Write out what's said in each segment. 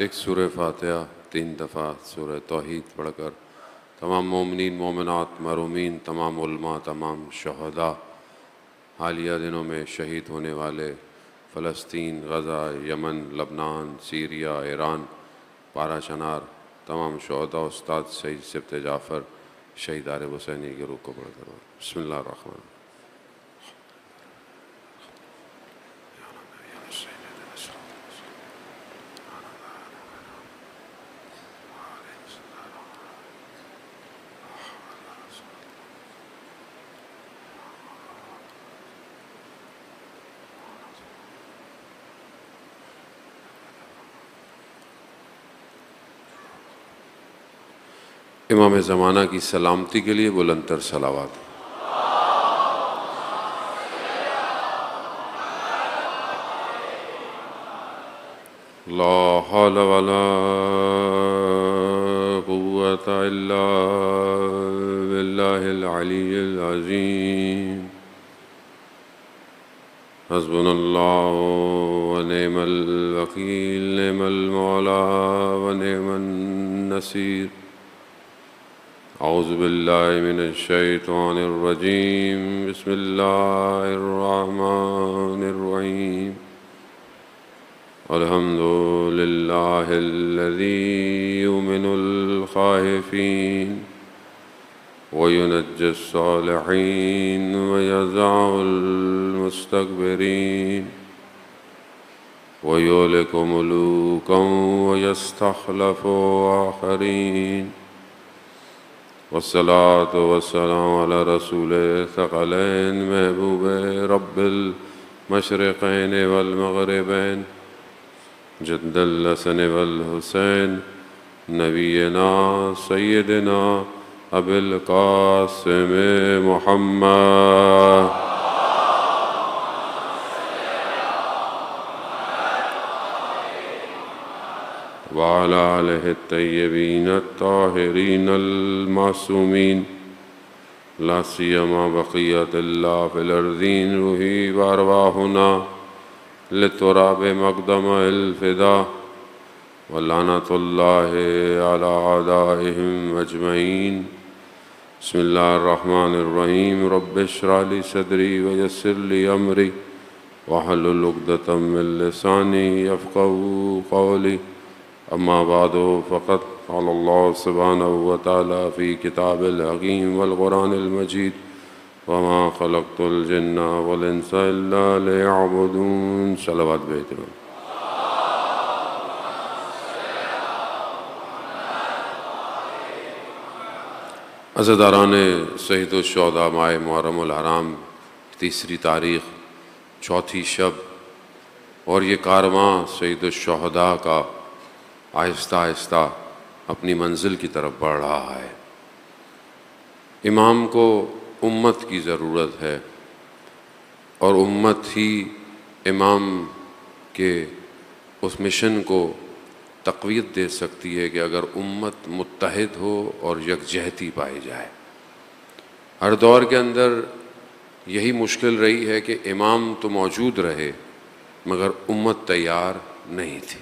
ایک سورہ فاتحہ 3 دفعہ سورہ توحید پڑھ کر تمام مومنین مومنات مرحومین تمام علماء تمام شہداء حالیہ دنوں میں شہید ہونے والے فلسطین غزہ یمن لبنان سیریا ایران پارا چنار تمام شہداء استاد شہید سبت جعفر شہید عارف حسینی کے روح کو پڑھ کر بسم اللہ الرحمن الرحیم امام زمانہ کی سلامتی کے لیے بلند تر صلوات۔ لا حول ولا قوة الا باللہ العلی العظیم حسبنا اللہ ونعم الوکیل نعم المولا ونعم النصیر۔ اعوذ باللہ من الشیطان الرجیم بسم اللہ الرحمن الرحیم الحمد للہ الذی یؤمن الخائفین وینجی الصالحین ویضع المستکبرین ویہلک ملوکا ویستخلف آخرین والصلاة والسلام على رسول ثقلین محبوب رب المشرقین والمغربین جد الحسن والحسین نبینا سیدنا ابی القاسم محمد وعلى آلہ الطیبین الطاہرین المعصومین لا سیما بقیت اللہ فی الارضین روحی وارواحنا لتراب مقدم الفدا ولعنت اللہ علی اعدائہم اجمعین۔ بسم اللہ الرحمن الرحیم رب اشرح لی صدری ویسر لی امری واحلل عقدۃ من لسانی یفقہوا قولی اما بعد فقد قال اللہ سبحانہ وتعالی فی کتاب الحکیم والقرآن المجید وما خلقت الجن والانس الا لیعبدون۔ صلوات بہترون۔ عزاداران شہید الشہداء ماہ محرم الحرام 3 تاریخ چوتھی شب اور یہ کارواں شہید الشہداء کا آہستہ آہستہ اپنی منزل کی طرف بڑھ رہا ہے۔ امام کو امت کی ضرورت ہے اور امت ہی امام کے اس مشن کو تقویت دے سکتی ہے کہ اگر امت متحد ہو اور یکجہتی پائی جائے۔ ہر دور کے اندر یہی مشکل رہی ہے کہ امام تو موجود رہے مگر امت تیار نہیں تھی۔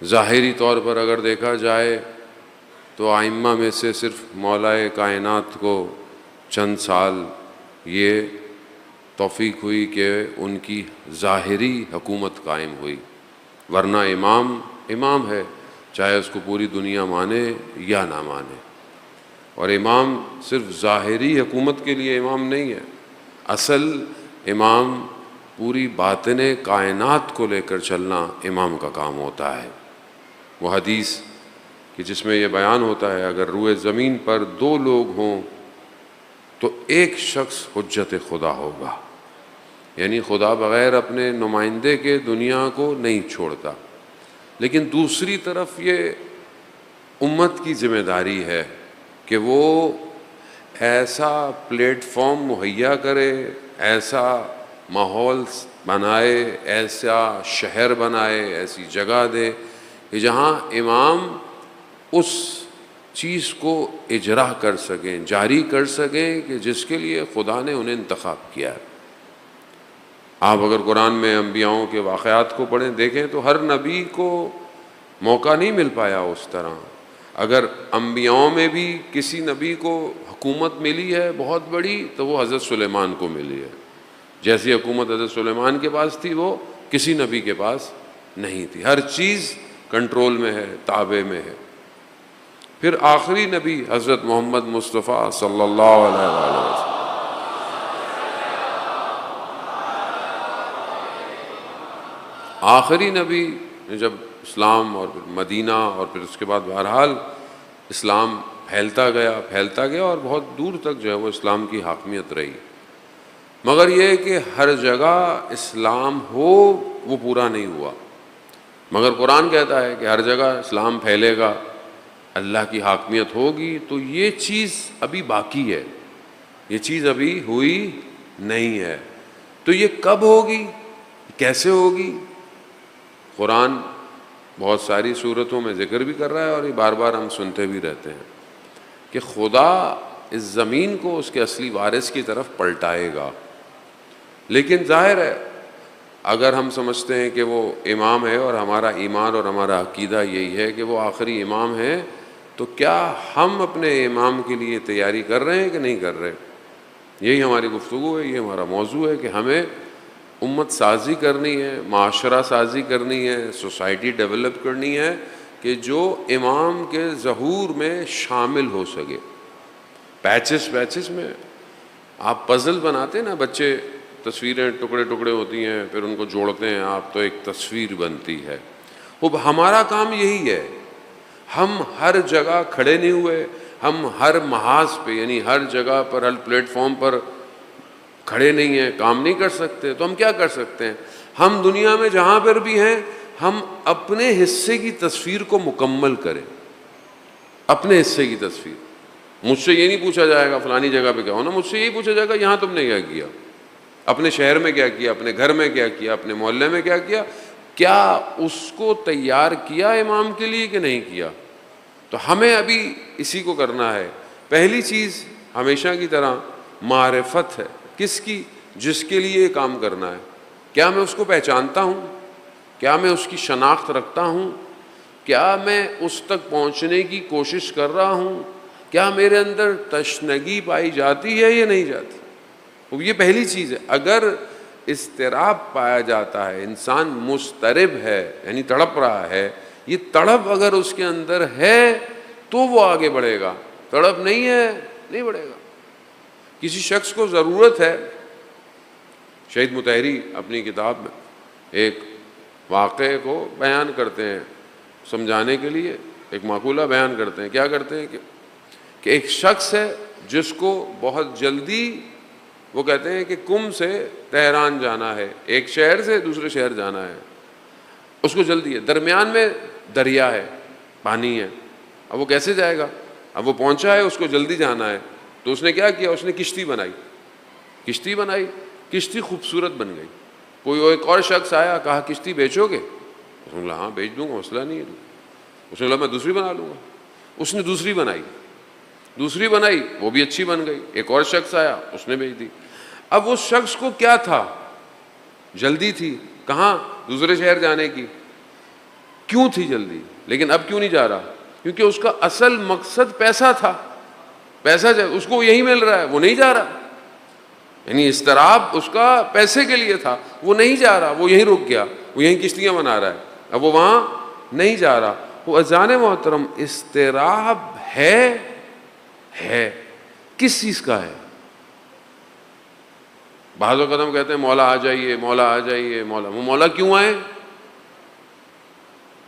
ظاہری طور پر اگر دیکھا جائے تو ائمہ میں سے صرف مولائے کائنات کو چند سال یہ توفیق ہوئی کہ ان کی ظاہری حکومت قائم ہوئی، ورنہ امام امام ہے چاہے اس کو پوری دنیا مانے یا نہ مانے، اور امام صرف ظاہری حکومت کے لیے امام نہیں ہے، اصل امام پوری باطن کائنات کو لے کر چلنا امام کا کام ہوتا ہے۔ وہ حدیث کہ جس میں یہ بیان ہوتا ہے اگر روئے زمین پر 2 لوگ ہوں تو ایک شخص حجت خدا ہوگا، یعنی خدا بغیر اپنے نمائندے کے دنیا کو نہیں چھوڑتا، لیکن دوسری طرف یہ امت کی ذمہ داری ہے کہ وہ ایسا پلیٹ فارم مہیا کرے، ایسا ماحول بنائے، ایسا شہر بنائے، ایسی جگہ دے کہ جہاں امام اس چیز کو اجرا کر سکیں، جاری کر سکیں کہ جس کے لیے خدا نے انہیں انتخاب کیا ہے۔ آپ اگر قرآن میں انبیاؤں کے واقعات کو پڑھیں دیکھیں تو ہر نبی کو موقع نہیں مل پایا اس طرح. اگر انبیاؤں میں بھی کسی نبی کو حکومت ملی ہے بہت بڑی تو وہ حضرت سلیمان کو ملی ہے. جیسی حکومت حضرت سلیمان کے پاس تھی وہ کسی نبی کے پاس نہیں تھی. ہر چیز کنٹرول میں ہے، تابع میں ہے. پھر آخری نبی حضرت محمد مصطفیٰ صلی اللہ علیہ وسلم. آخری نبی نے جب اسلام اور پھر مدینہ اور پھر اس کے بعد بہرحال اسلام پھیلتا گیا اور بہت دور تک جو ہے وہ اسلام کی حاکمیت رہی. مگر یہ کہ ہر جگہ اسلام ہو وہ پورا نہیں ہوا. مگر قرآن کہتا ہے کہ ہر جگہ اسلام پھیلے گا، اللہ کی حاکمیت ہوگی. تو یہ چیز ابھی باقی ہے، یہ چیز ابھی ہوئی نہیں ہے. تو یہ کب ہوگی، کیسے ہوگی؟ قرآن بہت ساری صورتوں میں ذکر بھی کر رہا ہے اور یہ بار بار ہم سنتے بھی رہتے ہیں کہ خدا اس زمین کو اس کے اصلی وارث کی طرف پلٹائے گا. لیکن ظاہر ہے اگر ہم سمجھتے ہیں کہ وہ امام ہے اور ہمارا ایمان اور ہمارا عقیدہ یہی ہے کہ وہ آخری امام ہے، تو کیا ہم اپنے امام کے لیے تیاری کر رہے ہیں کہ نہیں کر رہے؟ یہی ہماری گفتگو ہے، یہ ہمارا موضوع ہے کہ ہمیں امت سازی کرنی ہے، معاشرہ سازی کرنی ہے، سوسائٹی ڈیولپ کرنی ہے کہ جو امام کے ظہور میں شامل ہو سکے. پیچز میں آپ پزل بناتے ہیں نا، بچے تصویریں ٹکڑے ٹکڑے ہوتی ہیں پھر ان کو جوڑتے ہیں آپ تو ایک تصویر بنتی ہے. وہ ہمارا کام یہی ہے. ہم ہر جگہ کھڑے نہیں ہوئے، ہم ہر محاذ پہ یعنی ہر جگہ پر ہر پلیٹ فارم پر کھڑے نہیں ہیں، کام نہیں کر سکتے. تو ہم کیا کر سکتے ہیں؟ ہم دنیا میں جہاں پر بھی ہیں ہم اپنے حصے کی تصویر کو مکمل کریں. اپنے حصے کی تصویر. مجھ سے یہ نہیں پوچھا جائے گا فلانی جگہ پہ کیا ہونا، مجھ سے یہی پوچھا جائے گا یہاں تم نے کیا کیا، اپنے شہر میں کیا کیا، اپنے گھر میں کیا کیا، اپنے محلے میں کیا کیا، کیا اس کو تیار کیا امام کے لیے کہ نہیں کیا. تو ہمیں ابھی اسی کو کرنا ہے. پہلی چیز ہمیشہ کی طرح معرفت ہے. کس کی؟ جس کے لیے یہ کام کرنا ہے. کیا میں اس کو پہچانتا ہوں؟ کیا میں اس کی شناخت رکھتا ہوں؟ کیا میں اس تک پہنچنے کی کوشش کر رہا ہوں؟ کیا میرے اندر تشنگی پائی جاتی ہے یا نہیں جاتی؟ یہ پہلی چیز ہے. اگر اضطراب پایا جاتا ہے، انسان مضطرب ہے یعنی تڑپ رہا ہے، یہ تڑپ اگر اس کے اندر ہے تو وہ آگے بڑھے گا. تڑپ نہیں ہے نہیں بڑھے گا. کسی شخص کو ضرورت ہے، شہید مطہری اپنی کتاب میں ایک واقعے کو بیان کرتے ہیں سمجھانے کے لیے، ایک مقولہ بیان کرتے ہیں. کیا کرتے ہیں کہ ایک شخص ہے جس کو بہت جلدی، وہ کہتے ہیں کہ کم سے تہران جانا ہے، ایک شہر سے دوسرے شہر جانا ہے، اس کو جلدی ہے. درمیان میں دریا ہے، پانی ہے. اب وہ کیسے جائے گا؟ اب وہ پہنچا ہے، اس کو جلدی جانا ہے، تو اس نے کیا کیا؟ اس نے کشتی بنائی. کشتی خوبصورت بن گئی. کوئی ایک اور شخص آیا، کہا کشتی بیچو گے؟ اس نے کہا ہاں بیچ دوں گا، مسئلہ نہیں ہے. اس نے کہا میں دوسری بنا لوں گا. اس نے دوسری بنائی، وہ بھی اچھی بن گئی. ایک اور شخص آیا، اس نے بیچ دی. اب اس شخص کو کیا تھا؟ جلدی تھی. کہاں؟ دوسرے شہر جانے کی. کیوں تھی جلدی؟ لیکن اب کیوں نہیں جا رہا؟ کیونکہ اس کا اصل مقصد پیسہ تھا. پیسہ اس کو یہی مل رہا ہے، وہ نہیں جا رہا. یعنی اضطراب اس کا پیسے کے لیے تھا، وہ نہیں جا رہا، وہ یہیں رک گیا، وہ یہیں کشتیاں بنا رہا ہے، اب وہ وہاں نہیں جا رہا. وہ اذان محترم اضطراب ہے کس چیز کا ہے؟ بعض اوقات ہم کہتے ہیں مولا آ جائیے، مولا آ جائیے، مولا. وہ مولا کیوں آئے؟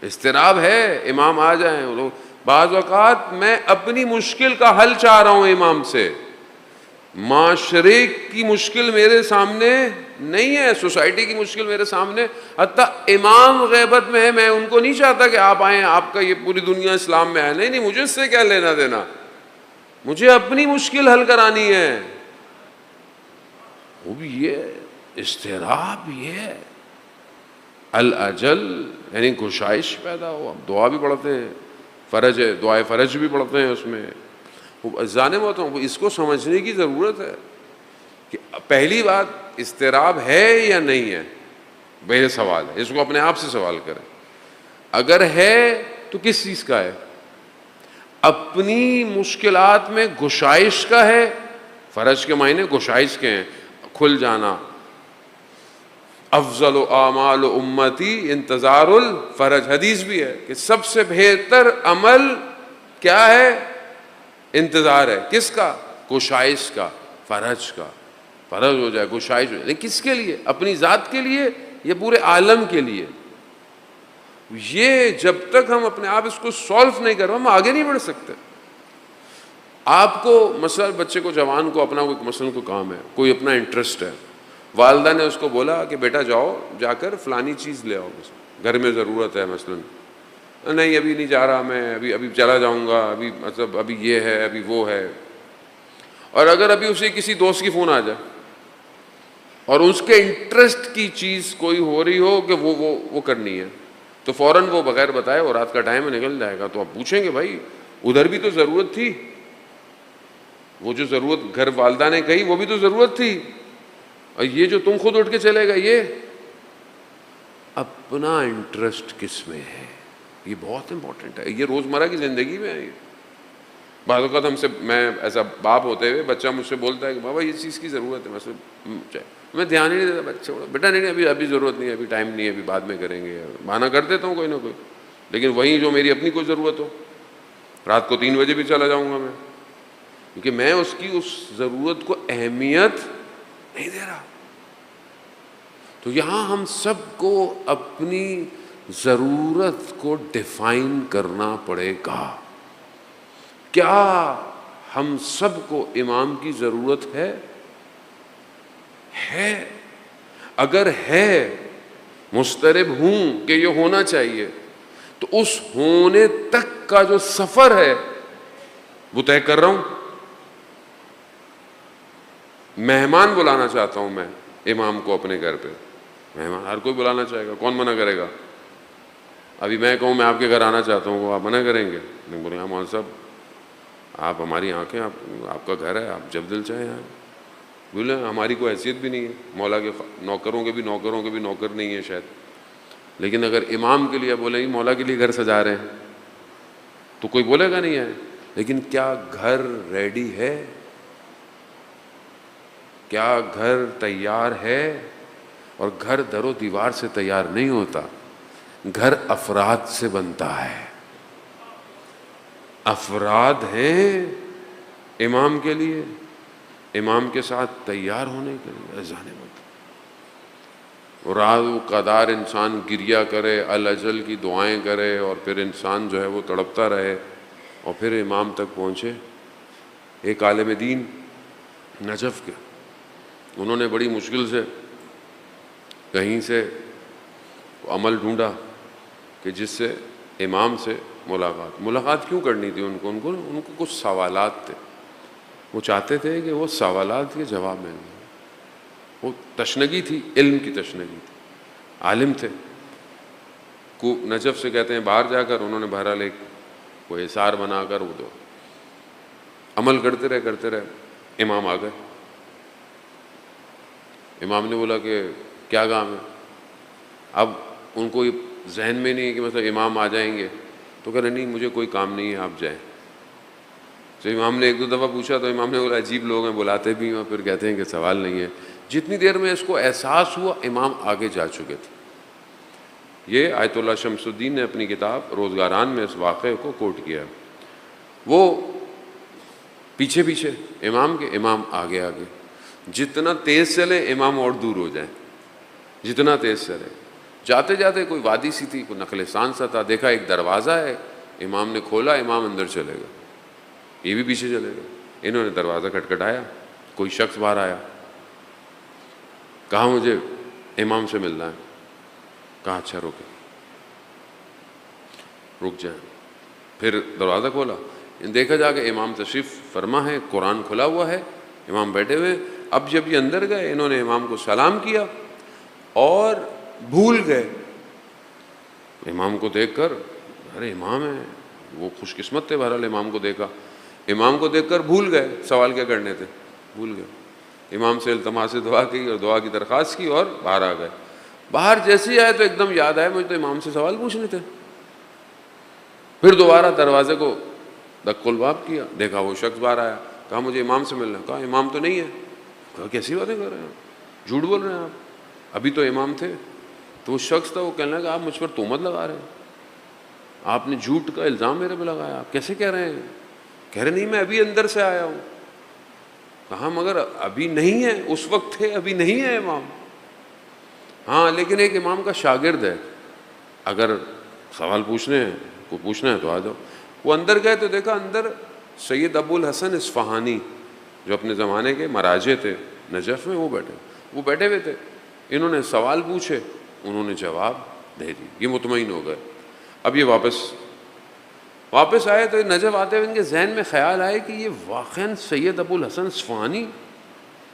اضطراب ہے، امام آ جائیں. بعض اوقات میں اپنی مشکل کا حل چاہ رہا ہوں امام سے. معاشرے کی مشکل میرے سامنے نہیں ہے، سوسائٹی کی مشکل میرے سامنے، حتیٰ امام غیبت میں ہے، میں ان کو نہیں چاہتا کہ آپ آئیں، آپ کا یہ پوری دنیا اسلام میں ہے. نہیں، مجھے اس سے کیا لینا دینا، مجھے اپنی مشکل حل کرانی ہے. وہ بھی یہ اضطراب، یہ الاجل یعنی گشائش پیدا ہو. اب دعا بھی پڑھتے ہیں، فرج ہے، دعائے فرج بھی پڑھتے ہیں اس میں. جانے میں ہوتا ہوں اس کو سمجھنے کی ضرورت ہے کہ پہلی بات اضطراب ہے یا نہیں ہے؟ بے سوال ہے، اس کو اپنے آپ سے سوال کریں۔ اگر ہے تو کس چیز کا ہے؟ اپنی مشکلات میں گشائش کا ہے؟ فرج کے معنی گشائش کے ہیں، کھل جانا۔ افضل اعمال امتی انتظار الفرج، حدیث بھی ہے کہ سب سے بہتر عمل کیا ہے؟ انتظار ہے۔ کس کا؟ گشائش کا، فرج کا۔ فرج ہو جائے، گشائش ہو جائے، لیکن کس کے لیے؟ اپنی ذات کے لیے یا پورے عالم کے لیے؟ یہ جب تک ہم اپنے آپ اس کو سولو نہیں کرو ہم آگے نہیں بڑھ سکتے۔ آپ کو مثلا بچے کو، جوان کو اپنا کوئی مثلا کوئی کام ہے، کوئی اپنا انٹرسٹ ہے، والدہ نے اس کو بولا کہ بیٹا جاؤ جا کر فلانی چیز لے آؤ، گھر میں ضرورت ہے مثلا، نہیں ابھی نہیں جا رہا میں، ابھی چلا جاؤں گا، ابھی مطلب ابھی یہ ہے، ابھی وہ ہے۔ اور اگر ابھی اسے کسی دوست کی فون آ جائے اور اس کے انٹرسٹ کی چیز کوئی ہو رہی ہو کہ وہ کرنی ہے، تو فوراً وہ بغیر بتائے، اور رات کا ٹائم نکل جائے گا، تو آپ پوچھیں گے بھائی ادھر بھی تو ضرورت تھی، وہ جو ضرورت گھر والدہ نے کہی وہ بھی تو ضرورت تھی، اور یہ جو تم خود اٹھ کے چلے گا، یہ اپنا انٹرسٹ کس میں ہے؟ یہ بہت امپورٹنٹ ہے، یہ روزمرہ کی زندگی میں ہے۔ بعض اوقات ہم سے، میں ایسا باپ ہوتے ہوئے بچہ مجھ سے بولتا ہے کہ بابا یہ چیز کی ضرورت ہے، میں دھیان ہی نہیں دیتا، بچہ بیٹا نہیں ابھی ضرورت نہیں ہے، ابھی ٹائم نہیں ہے، ابھی بعد میں کریں گے، بہانہ کر دیتا ہوں کوئی نہ کوئی۔ لیکن وہیں جو میری اپنی کوئی ضرورت ہو، رات کو 3 بجے بھی چلا جاؤں گا میں، کیونکہ میں اس کی اس ضرورت کو اہمیت نہیں دے رہا۔ تو یہاں ہم سب کو اپنی ضرورت کو ڈیفائن کرنا پڑے گا۔ کیا ہم سب کو امام کی ضرورت ہے؟ اگر ہے، مسترب ہوں کہ یہ ہونا چاہیے، تو اس ہونے تک کا جو سفر ہے وہ طے کر رہا ہوں۔ مہمان بلانا چاہتا ہوں میں امام کو اپنے گھر پہ، مہمان ہر کوئی بلانا چاہے گا، کون منع کرے گا؟ ابھی میں کہوں میں آپ کے گھر آنا چاہتا ہوں، وہ آپ منع کریں گے؟ نہیں، بولیں گے مولوی صاحب آپ ہماری آنکھیں، آپ کا گھر ہے، آپ جب دل چاہیں آئیں۔ بولے ہماری کوئی حیثیت بھی نہیں ہے، مولا کے نوکروں کے بھی نوکر نہیں ہے شاید، لیکن اگر امام کے لیے بولیں گے مولا کے لیے گھر سجا رہے ہیں تو کوئی بولے گا نہیں ہے۔ لیکن کیا گھر ریڈی ہے؟ کیا گھر تیار ہے؟ اور گھر در و دیوار سے تیار نہیں ہوتا، گھر افراد سے بنتا ہے۔ افراد ہیں امام کے لیے، امام کے ساتھ تیار ہونے کے لیے اذان وقت۔ رات و قدار انسان گریہ کرے، الاجل کی دعائیں کرے، اور پھر انسان جو ہے وہ تڑپتا رہے، اور پھر امام تک پہنچے۔ ایک عالم دین نجف کے، انہوں نے بڑی مشکل سے کہیں سے عمل ڈھونڈا کہ جس سے امام سے ملاقات کیوں کرنی تھی ان کو کچھ سوالات تھے، وہ چاہتے تھے کہ وہ سوالات کے جواب مل جائیں۔ وہ تشنگی تھی، علم کی تشنگی تھی، عالم تھے۔ نجف سے کہتے ہیں باہر جا کر انہوں نے بہرحال ایک کوئی احسار بنا کر وہ دو عمل کرتے رہے۔ امام آ گئے، امام نے بولا کہ کیا کام ہے؟ اب ان کو ذہن میں نہیں ہے کہ مطلب امام آ جائیں گے، تو کہہ رہے نہیں مجھے کوئی کام نہیں ہے، آپ جائیں۔ تو امام نے 1-2 دفعہ پوچھا تو امام نے بولا عجیب لوگ ہیں، بلاتے بھی ہیں پھر کہتے ہیں کہ سوال نہیں ہے۔ جتنی دیر میں اس کو احساس ہوا امام آگے جا چکے تھے۔ یہ آیت اللہ شمس الدین نے اپنی کتاب روزگاران میں اس واقعے کو کوٹ کیا ہے۔ وہ پیچھے امام کے، امام آگے، جتنا تیز چلے امام اور دور ہو جائیں، جتنا تیز چلے۔ جاتے جاتے کوئی وادی سی تھی، کوئی نخلستان سا تھا، دیکھا ایک دروازہ ہے، امام نے کھولا، امام اندر چلے گئے، یہ بھی پیچھے چلے گئے۔ انہوں نے دروازہ کھٹکھٹایا، کوئی شخص باہر آیا، کہا مجھے امام سے ملنا ہے۔ کہا اچھا رک جائیں۔ پھر دروازہ کھولا، دیکھا جا کہ امام تشریف فرما ہے، قرآن کھلا ہوا ہے، امام بیٹھے ہوئے۔ اب جب یہ اندر گئے، انہوں نے امام کو سلام کیا اور بھول گئے۔ امام کو دیکھ کر، ارے امام ہے، وہ خوش قسمت تھے، بہرحال امام کو دیکھا، امام کو دیکھ کر بھول گئے سوال کیا کرنے تھے، بھول گئے۔ امام سے التماس دعا کی اور دعا کی درخواست کی اور باہر آ گئے. باہر جیسے ہی آئے تو ایک دم یاد آیا مجھے تو امام سے سوال پوچھنے تھے. پھر دوبارہ دروازے کو دق الباب کیا, دیکھا وہ شخص باہر آیا, کہا مجھے امام سے ملنا ہے. کہا امام تو نہیں ہے. کہا کیسی باتیں کر رہے ہیں آپ, جھوٹ بول رہے ہیں آپ, ابھی تو امام تھے. تو وہ شخص تھا, وہ کہنے لگا آپ مجھ پر تہمت لگا رہے ہیں, آپ نے جھوٹ کا الزام میرے پہ لگایا, آپ کیسے کہہ رہے ہیں؟ کہہ رہے نہیں میں ابھی اندر سے آیا ہوں. کہا مگر ابھی نہیں ہے, اس وقت تھے ابھی نہیں ہے امام. ہاں لیکن ایک امام کا شاگرد ہے, اگر سوال پوچھنے ہیں کو پوچھنا ہے تو آ جاؤ. وہ اندر گئے تو دیکھا اندر سید ابو الحسن اصفہانی جو اپنے زمانے کے مراجع تھے نجف میں, وہ بیٹھے ہوئے تھے. انہوں نے سوال پوچھے, انہوں نے جواب دے دی, یہ مطمئن ہو گئے. اب یہ واپس آئے تو نجف آتے ہوئے ان کے ذہن میں خیال آئے کہ یہ واقعاً سید ابو الحسن اصفہانی,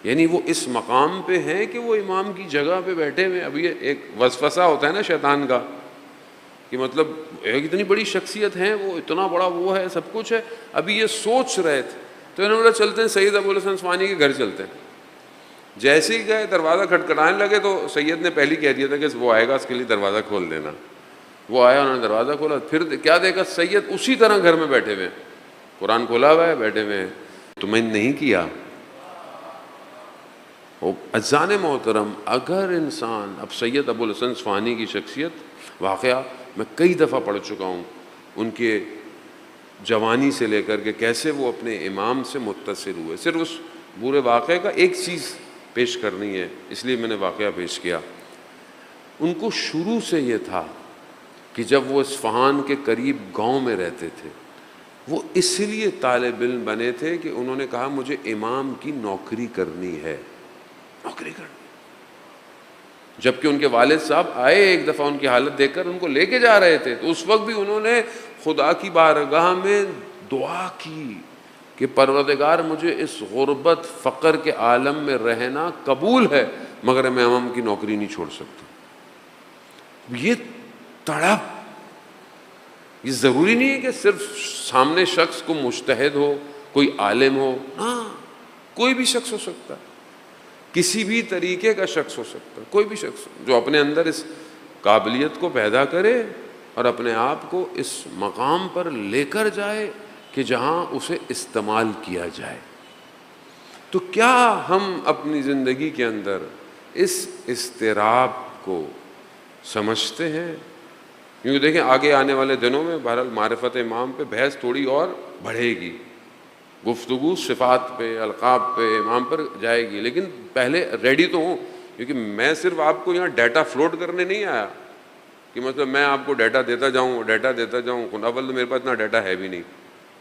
یعنی وہ اس مقام پہ ہیں کہ وہ امام کی جگہ پہ بیٹھے ہوئے. اب یہ ایک وسوسہ ہوتا ہے نا شیطان کا, کہ مطلب ایک اتنی بڑی شخصیت ہے, وہ اتنا بڑا وہ ہے, سب کچھ ہے. ابھی یہ سوچ رہے تھے تو انہوں نے بولا چلتے ہیں سید ابو الحسن اصفہانی کے گھر چلتے ہیں. جیسے ہی گئے دروازہ کھٹکھٹانے لگے تو سید نے پہلے کہہ دیا تھا کہ وہ آئے گا اس کے لیے دروازہ کھول دینا. وہ آیا, انہوں نے دروازہ کھولا, پھر کیا دیکھا سید اسی طرح گھر میں بیٹھے ہوئے ہیں, قرآن کھولا ہوا ہے, بیٹھے ہوئے ہیں. تو میں نے نہیں کیا. اذان محترم, اگر انسان اب سید ابو الحسن اصفہانی کی شخصیت واقعہ میں کئی دفعہ پڑھ چکا ہوں, ان کے جوانی سے لے کر کے کیسے وہ اپنے امام سے متصل ہوئے. صرف اس پورے واقعے کا ایک چیز پیش کرنی ہے, اس لیے میں نے واقعہ پیش کیا. ان کو شروع سے یہ تھا کہ جب وہ اصفہان کے قریب گاؤں میں رہتے تھے, وہ اس لیے طالب علم بنے تھے کہ انہوں نے کہا مجھے امام کی نوکری کرنی ہے, نوکری کرنی. جبکہ ان کے والد صاحب آئے ایک دفعہ ان کی حالت دیکھ کر ان کو لے کے جا رہے تھے, تو اس وقت بھی انہوں نے خدا کی بارگاہ میں دعا کی کہ پروردگار مجھے اس غربت فقر کے عالم میں رہنا قبول ہے, مگر میں امام کی نوکری نہیں چھوڑ سکتا. یہ تڑپ, یہ ضروری نہیں ہے کہ صرف سامنے شخص کو مجتہد ہو, کوئی عالم ہو, ہاں کوئی بھی شخص ہو سکتا ہے, کسی بھی طریقے کا شخص ہو سکتا ہے, کوئی بھی شخص جو اپنے اندر اس قابلیت کو پیدا کرے اور اپنے آپ کو اس مقام پر لے کر جائے کہ جہاں اسے استعمال کیا جائے. تو کیا ہم اپنی زندگی کے اندر اس اضطراب کو سمجھتے ہیں؟ کیونکہ دیکھیں آگے آنے والے دنوں میں بہرحال معرفت امام پہ بحث تھوڑی اور بڑھے گی, گفتگو صفات پہ, القاب پہ, امام پر جائے گی. لیکن پہلے ریڈی تو ہوں, کیونکہ میں صرف آپ کو یہاں ڈیٹا فلوٹ کرنے نہیں آیا کہ مطلب میں آپ کو ڈیٹا دیتا جاؤں. اول تو میرے پاس اتنا ڈیٹا ہے بھی نہیں,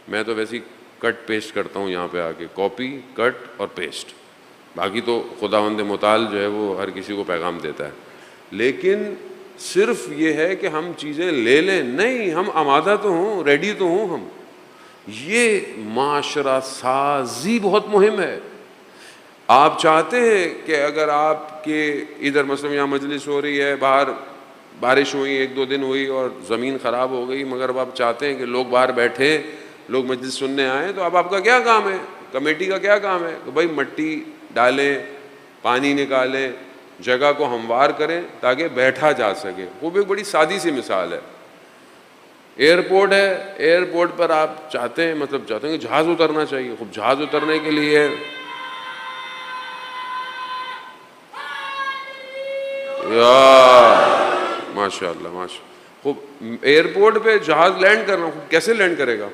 میں تو ویسے ہی کٹ پیسٹ کرتا ہوں یہاں پہ آ کے, کاپی کٹ اور پیسٹ. باقی تو خداوند متعال جو ہے وہ ہر کسی کو پیغام دیتا ہے. لیکن صرف یہ ہے کہ ہم چیزیں لے لیں نہیں, ہم آمادہ تو ہوں, ریڈی تو ہوں ہم. یہ معاشرہ سازی بہت مہم ہے. آپ چاہتے ہیں کہ اگر آپ کے ادھر مثلا یہاں مجلس ہو رہی ہے, باہر بارش ہوئی, 1-2 دن ہوئی اور زمین خراب ہو گئی, مگر اب آپ چاہتے ہیں کہ لوگ باہر بیٹھے, لوگ مجلس سننے آئیں, تو اب آپ کا کیا کام ہے, کمیٹی کا کیا کام ہے کہ بھائی مٹی ڈالیں, پانی نکالیں, جگہ کو ہموار کریں تاکہ بیٹھا جا سکے. وہ بھی ایک بڑی سادی سی مثال ہے. ایئرپورٹ ہے, ایئرپورٹ پر آپ چاہتے ہیں کہ جہاز اترنا چاہیے. خوب جہاز اترنے کے لیے ماشاء اللہ خوب ایئرپورٹ پہ جہاز لینڈ کرنا, خوب کیسے لینڈ کرے گا؟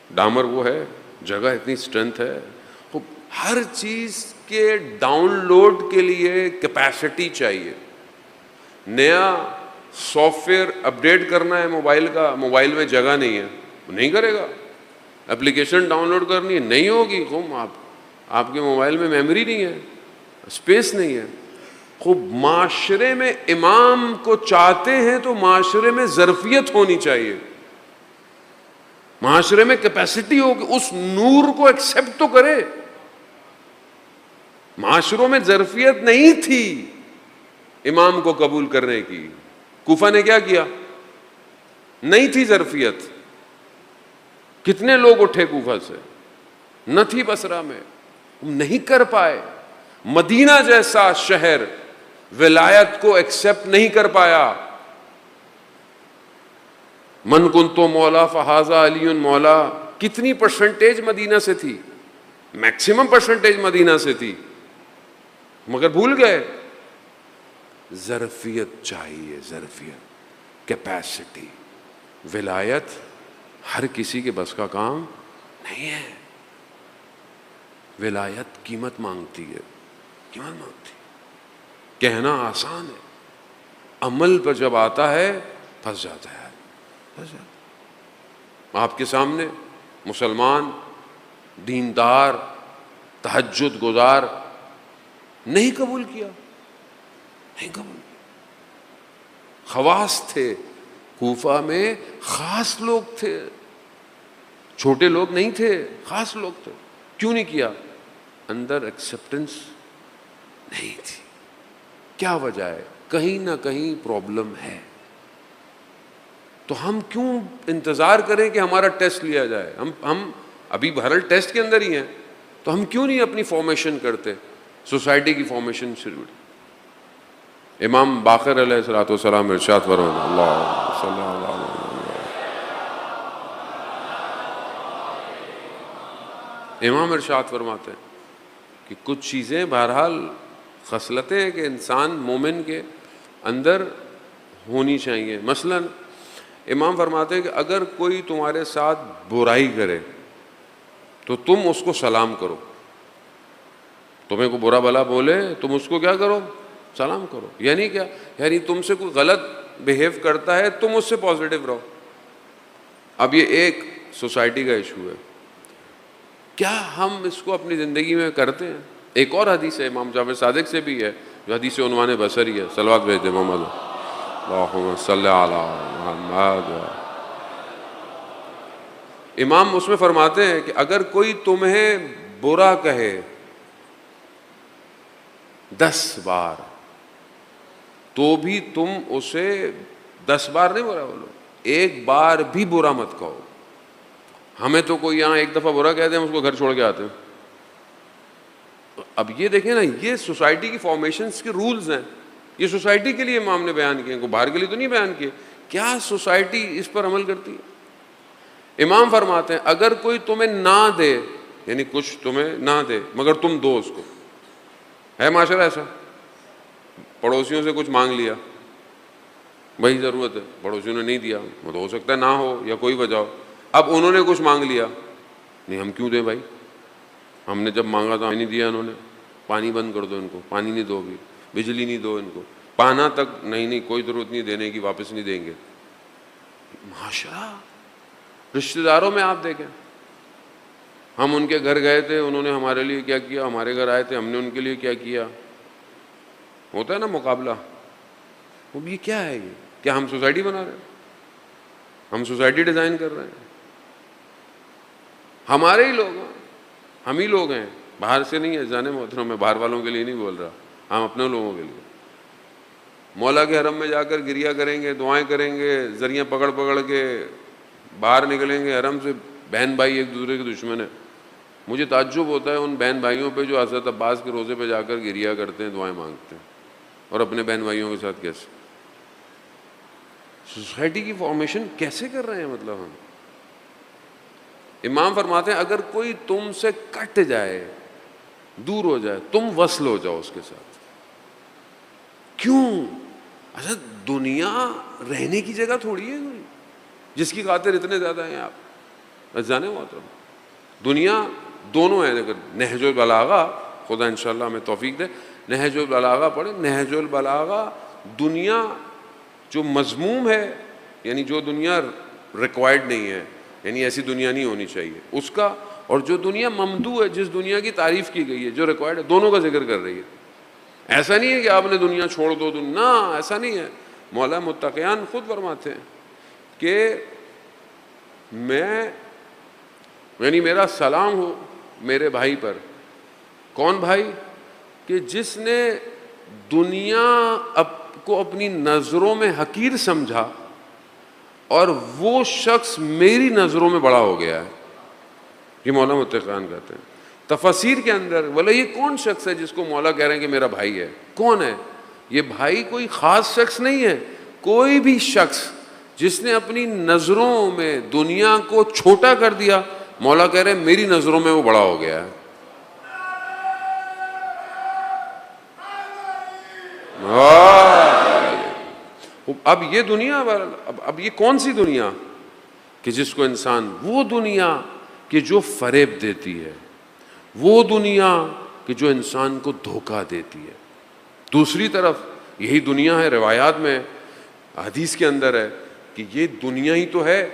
ڈامر وہ ہے, جگہ اتنی اسٹرینتھ ہے, خوب ہر چیز کے ڈاؤن لوڈ کے لیے کیپیسٹی چاہیے. نیا سافٹ ویئر اپڈیٹ کرنا ہے موبائل کا, موبائل میں جگہ نہیں ہے, وہ نہیں کرے گا. اپلیکیشن ڈاؤن لوڈ کرنی ہے, نہیں ہوگی. آپ کے موبائل میں میموری نہیں ہے, اسپیس نہیں ہے. خوب معاشرے میں امام کو چاہتے ہیں تو معاشرے میں ظرفیت ہونی چاہیے, معاشرے میں کیپیسٹی ہو کہ اس نور کو ایکسیپٹ تو کرے. معاشروں میں ظرفیت نہیں تھی امام کو قبول کرنے کی. کوفہ نے کیا کیا؟ نہیں تھی ظرفیت. کتنے لوگ اٹھے کوفہ سے, نہ تھی بصرہ میں. نہیں کر پائے. مدینہ جیسا شہر ولایت کو ایکسپٹ نہیں کر پایا. من کنتو مولا فہذا علی مولا. کتنی پرسنٹیج مدینہ سے تھی؟ میکسیمم پرسنٹیج مدینہ سے تھی، مگر بھول گئے. ظرفیت چاہیے، ظرفیت، کیپیسٹی. ولایت ہر کسی کے بس کا کام نہیں ہے. ولایت قیمت مانگتی ہے، قیمت مانگتی ہے. کہنا آسان ہے، عمل پر جب آتا ہے پھنس جاتا ہے، پھنس جاتا ہے. آپ کے سامنے مسلمان، دیندار، تہجد گزار نہیں قبول کیا، نہیں قبول کیا. خواص تھے کوفہ میں، خاص لوگ تھے، چھوٹے لوگ نہیں تھے، خاص لوگ تھے. کیوں نہیں کیا؟ اندر ایکسیپٹنس نہیں تھی. کیا وجہ ہے؟ کہیں نہ کہیں پرابلم ہے. تو ہم کیوں انتظار کریں کہ ہمارا ٹیسٹ لیا جائے؟ ہم ابھی بہرحال ٹیسٹ کے اندر ہی ہیں، تو ہم کیوں نہیں اپنی فارمیشن کرتے، سوسائٹی کی فارمیشن شروع. امام باقر علیہ الصلوۃ والسلام ارشاد فرماتے ہیں، اللہ صلی اللہ علیہ وسلم، امام ارشاد فرماتے ہیں کہ کچھ چیزیں بہرحال خصلتیں کہ انسان مومن کے اندر ہونی چاہیے. مثلا امام فرماتے ہیں کہ اگر کوئی تمہارے ساتھ برائی کرے تو تم اس کو سلام کرو. تمہیں کوئی برا بلا بولے تم اس کو کیا کرو؟ سلام کرو. یعنی کیا؟ یعنی تم سے کوئی غلط بیہیو کرتا ہے تم اس سے پازیٹیو رہو. اب یہ ایک سوسائٹی کا ایشو ہے. کیا ہم اس کو اپنی زندگی میں کرتے ہیں؟ ایک اور حدیث ہے امام جعفر صادق سے بھی ہے، جو حدیث عنوان بصری ہے. صلوات بھیج دے محمد، اللہم صلی علی محمد. امام اس میں فرماتے ہیں کہ اگر کوئی تمہیں برا کہے 10 بار تو بھی تم اسے 10 بار نہیں برا بولو، 1 بار بھی برا مت کہو. ہمیں تو کوئی یہاں 1 دفعہ برا کہتے ہیں ہم اس کو گھر چھوڑ کے آتے ہیں. اب یہ دیکھیں نا، یہ سوسائٹی کی فارمیشنز کے رولز ہیں. یہ سوسائٹی کے لیے امام نے بیان کیے، کوئی باہر کے لیے تو نہیں بیان کیے. کیا سوسائٹی اس پر عمل کرتی ہے؟ امام فرماتے ہیں اگر کوئی تمہیں نہ دے، یعنی کچھ تمہیں نہ دے مگر تم دو اس کو. ہے معاشرہ ایسا؟ پڑوسیوں سے کچھ مانگ لیا، وہی ضرورت ہے، پڑوسیوں نے نہیں دیا، وہ تو ہو سکتا ہے نہ ہو یا کوئی وجہ ہو. اب انہوں نے کچھ مانگ لیا، نہیں ہم کیوں دیں بھائی، ہم نے جب مانگا تھا نہیں دیا انہوں نے. پانی بند کر دو ان کو، پانی نہیں دو گی، بجلی نہیں دو ان کو، پانا تک نہیں کوئی ضرورت نہیں دینے کی، واپس نہیں دیں گے. معاشرہ. رشتہ داروں میں آپ دیکھیں، ہم ان کے گھر گئے تھے، انہوں نے ہمارے لیے کیا کیا، ہمارے گھر آئے تھے ہم نے ان کے لیے کیا کیا. ہوتا ہے نا مقابلہ. وہ یہ کیا ہے؟ یہ کیا ہم سوسائٹی بنا رہے ہیں؟ ہم سوسائٹی ڈیزائن کر رہے ہیں. ہمارے ہی لوگ ہیں، ہم ہی لوگ ہیں، باہر سے نہیں ہے. جانے محترم میں باہر والوں کے لیے نہیں بول رہا، ہم اپنے لوگوں کے لیے. مولا کے حرم میں جا کر گریا کریں گے، دعائیں کریں گے، ذریعہ پکڑ پکڑ کے باہر نکلیں گے حرم سے. بہن بھائی ایک دوسرے کے دشمن ہیں. مجھے تعجب ہوتا ہے ان بہن بھائیوں پہ جو حضرت عباس کے روزے پہ جا کر گریا کرتے ہیں، دعائیں مانگتے ہیں، اور اپنے بہن بھائیوں کے ساتھ کیسے. سوسائٹی کی فارمیشن کیسے کر رہے ہیں مطلب ہم. امام فرماتے ہیں اگر کوئی تم سے کٹ جائے، دور ہو جائے، تم وصل ہو جاؤ اس کے ساتھ. کیوں؟ اچھا دنیا رہنے کی جگہ تھوڑی ہے کوئی جس کی خاطر اتنے زیادہ ہیں آپ. جانے محترم دنیا دونوں ہیں. اگر نہج البلاغہ، خدا انشاءاللہ ہمیں توفیق دے، نہج البلاغہ پڑھیں. نہج البلاغہ دنیا جو مذموم ہے، یعنی جو دنیا ریکوائرڈ نہیں ہے، یعنی ایسی دنیا نہیں ہونی چاہیے اس کا، اور جو دنیا ممدوح ہے، جس دنیا کی تعریف کی گئی ہے، جو ریکوائرڈ ہے، دونوں کا ذکر کر رہی ہے. ایسا نہیں ہے کہ آپ نے دنیا چھوڑ دو نہ، ایسا نہیں ہے. مولا متقیان خود فرماتے ہیں کہ یعنی میرا سلام ہو میرے بھائی پر. کون بھائی؟ کہ جس نے دنیا کو اپنی نظروں میں حقیر سمجھا اور وہ شخص میری نظروں میں بڑا ہو گیا ہے. یہ مولا متقیان کہتے ہیں تفاسیر کے اندر بولے یہ کون شخص ہے جس کو مولا کہہ رہے ہیں کہ میرا بھائی ہے؟ کون ہے یہ بھائی؟ کوئی خاص شخص نہیں ہے، کوئی بھی شخص جس نے اپنی نظروں میں دنیا کو چھوٹا کر دیا، مولا کہہ رہے ہیں میری نظروں میں وہ بڑا ہو گیا ہے۔ اب یہ دنیا، اب یہ کون سی دنیا کہ جس کو انسان، وہ دنیا کہ جو فریب دیتی ہے، وہ دنیا کہ جو انسان کو دھوکہ دیتی ہے۔ دوسری طرف یہی دنیا ہے، روایات میں حدیث کے اندر ہے کہ یہ دنیا ہی تو ہے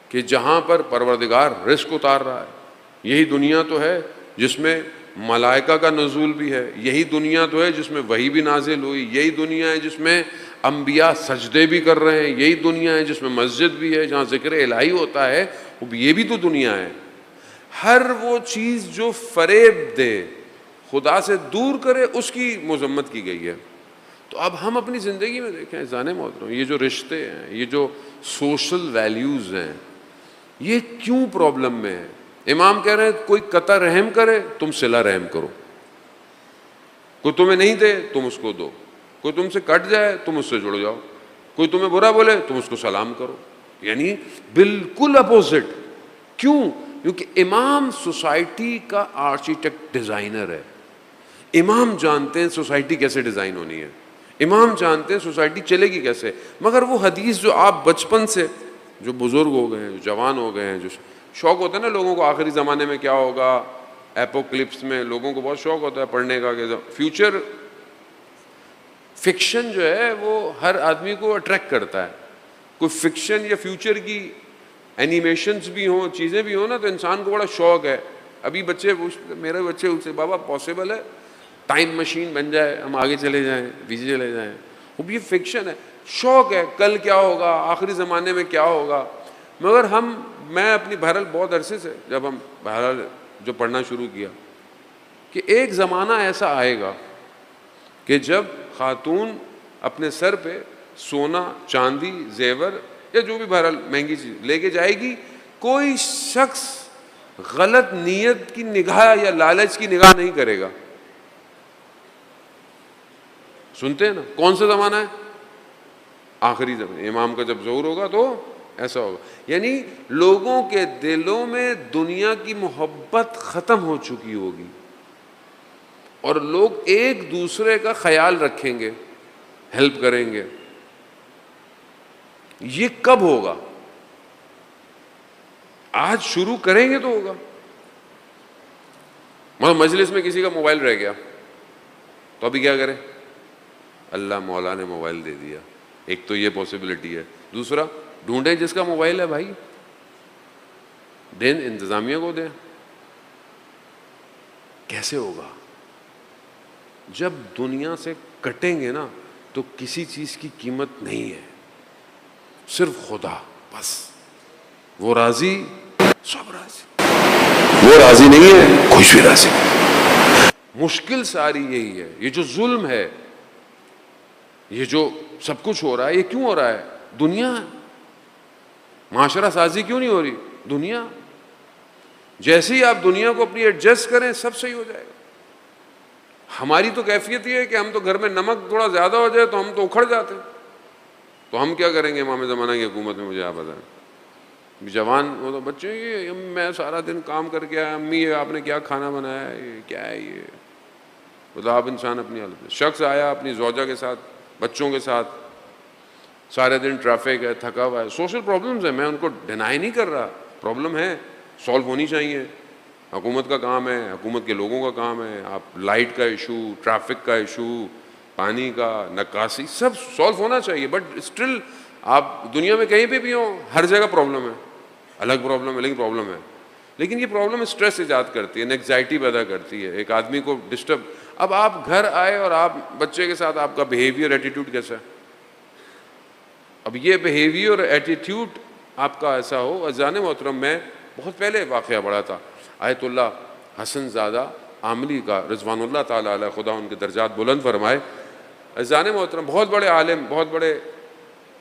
کہ جہاں پر پروردگار رزق اتار رہا ہے، یہی دنیا تو ہے جس میں ملائکہ کا نزول بھی ہے، یہی دنیا تو ہے جس میں وحی بھی نازل ہوئی، یہی دنیا ہے جس میں انبیاء سجدے بھی کر رہے ہیں، یہی دنیا ہے جس میں مسجد بھی ہے جہاں ذکر الہی ہوتا ہے، یہ بھی تو دنیا ہے۔ ہر وہ چیز جو فریب دے، خدا سے دور کرے، اس کی مذمت کی گئی ہے۔ تو اب ہم اپنی زندگی میں دیکھیں عزیزان محترم، یہ جو رشتے ہیں، یہ جو سوشل ویلیوز ہیں، یہ کیوں پرابلم میں ہے؟ امام کہہ رہے ہیں کوئی قطع رحم کرے تم صلہ رحم کرو، کوئی تمہیں نہیں دے تم اس کو دو، کوئی تم سے کٹ جائے تم اس سے جڑ جاؤ، کوئی تمہیں برا بولے تم اس کو سلام کرو، یعنی بالکل اپوزٹ۔ کیوں؟ کیونکہ امام سوسائٹی کا آرکیٹیکٹ ڈیزائنر ہے، امام جانتے ہیں سوسائٹی کیسے ڈیزائن ہونی ہے، امام جانتے ہیں سوسائٹی چلے گی کیسے۔ مگر وہ حدیث جو آپ بچپن سے، جو بزرگ ہو گئے ہیں، جو جوان ہو گئے ہیں، جو شوق ہوتا ہے نا لوگوں کو آخری زمانے میں کیا ہوگا، ایپوکلپس میں لوگوں کو بہت شوق ہوتا ہے پڑھنے کا کہ فیوچر فکشن جو ہے وہ ہر آدمی کو اٹریکٹ کرتا ہے۔ کوئی فکشن یا فیوچر کی اینیمیشنز بھی ہوں، چیزیں بھی ہوں نا، تو انسان کو بڑا شوق ہے۔ ابھی بچے پوچھتے، میرے بچے ان سے بابا پاسبل ہے ٹائم مشین بن جائے، ہم آگے چلے جائیں، پیچھے چلے جائیں؟ وہ بھی فکشن ہے، شوق ہے کل کیا ہوگا، آخری زمانے میں کیا ہوگا۔ مگر میں اپنی بہرحال بہت عرصے سے جب ہم بہرحال جو پڑھنا شروع کیا کہ ایک زمانہ ایسا آئے گا کہ جب خاتون اپنے سر پہ سونا، چاندی، زیور یا جو بھی بہرحال مہنگی چیز لے کے جائے گی، کوئی شخص غلط نیت کی نگاہ یا لالچ کی نگاہ نہیں کرے گا۔ سنتے ہیں نا، کون سا زمانہ ہے؟ آخری زمانہ، امام کا جب ظہور ہوگا تو ایسا ہوگا۔ یعنی لوگوں کے دلوں میں دنیا کی محبت ختم ہو چکی ہوگی اور لوگ ایک دوسرے کا خیال رکھیں گے، ہیلپ کریں گے۔ یہ کب ہوگا؟ آج شروع کریں گے تو ہوگا۔ مطلب مجلس میں کسی کا موبائل رہ گیا تو ابھی کیا کریں؟ اللہ مولا نے موبائل دے دیا، ایک تو یہ پاسبلٹی ہے۔ دوسرا، ڈھونڈیں جس کا موبائل ہے بھائی، دیں انتظامیہ کو دیں۔ کیسے ہوگا؟ جب دنیا سے کٹیں گے نا تو کسی چیز کی قیمت نہیں ہے، صرف خدا بس۔ وہ راضی، سب راضی، وہ راضی نہیں ہے، کچھ بھی راضی نہیں۔ مشکل ساری یہی ہے۔ یہ جو ظلم ہے، یہ جو سب کچھ ہو رہا ہے، یہ کیوں ہو رہا ہے؟ دنیا ہے۔ معاشرہ سازی کیوں نہیں ہو رہی؟ دنیا۔ جیسے ہی آپ دنیا کو اپنی ایڈجسٹ کریں سب صحیح ہو جائے گا۔ ہماری تو کیفیت یہ ہے کہ ہم تو گھر میں نمک تھوڑا زیادہ ہو جائے تو ہم تو اکھڑ جاتے ہیں، تو ہم کیا کریں گے امام زمانہ کی حکومت میں؟ مجھے آپ بتائیں، جوان وہ تو بچے یہ میں سارا دن کام کر کے آیا، امی آپ نے کیا کھانا بنایا ہے، یہ کیا ہے، یہ مطلب آپ انسان اپنی حالت میں۔ شخص آیا اپنی زوجہ کے ساتھ، بچوں کے ساتھ، سارے دن ٹریفک ہے، تھکا ہوا ہے، سوشل پرابلمز ہیں، میں ان کو ڈینائی نہیں کر رہا، پرابلم ہے، سالو ہونی چاہیے۔ حکومت کا کام ہے، حکومت کے لوگوں کا کام ہے، آپ لائٹ کا ایشو، ٹریفک کا ایشو، پانی کا، نکاسی، سب سالو ہونا چاہیے۔ بٹ اسٹل آپ دنیا میں کہیں پہ بھی ہوں، ہر جگہ پرابلم ہے، الگ پرابلم ہے، لیکن پرابلم ہے۔ لیکن یہ پرابلم اسٹریس ایجاد کرتی ہے، انگزائٹی پیدا کرتی ہے، ایک آدمی کو ڈسٹرب۔ اب آپ گھر آئے اور آپ بچے کے ساتھ آپ کا بیہیویئر، ایٹیٹیوڈ کیسا ہے؟ اب یہ بیہیویئر، ایٹیٹیوڈ آپ کا ایسا ہو۔ عزیزان محترم، میں بہت پہلے واقعہ پڑھا تھا آیت اللہ حسن زادہ عاملی کا، رضوان اللہ تعالیٰ علیہ، خدا ان کے درجات بلند فرمائے۔ عزیزان محترم، بہت بڑے عالم، بہت بڑے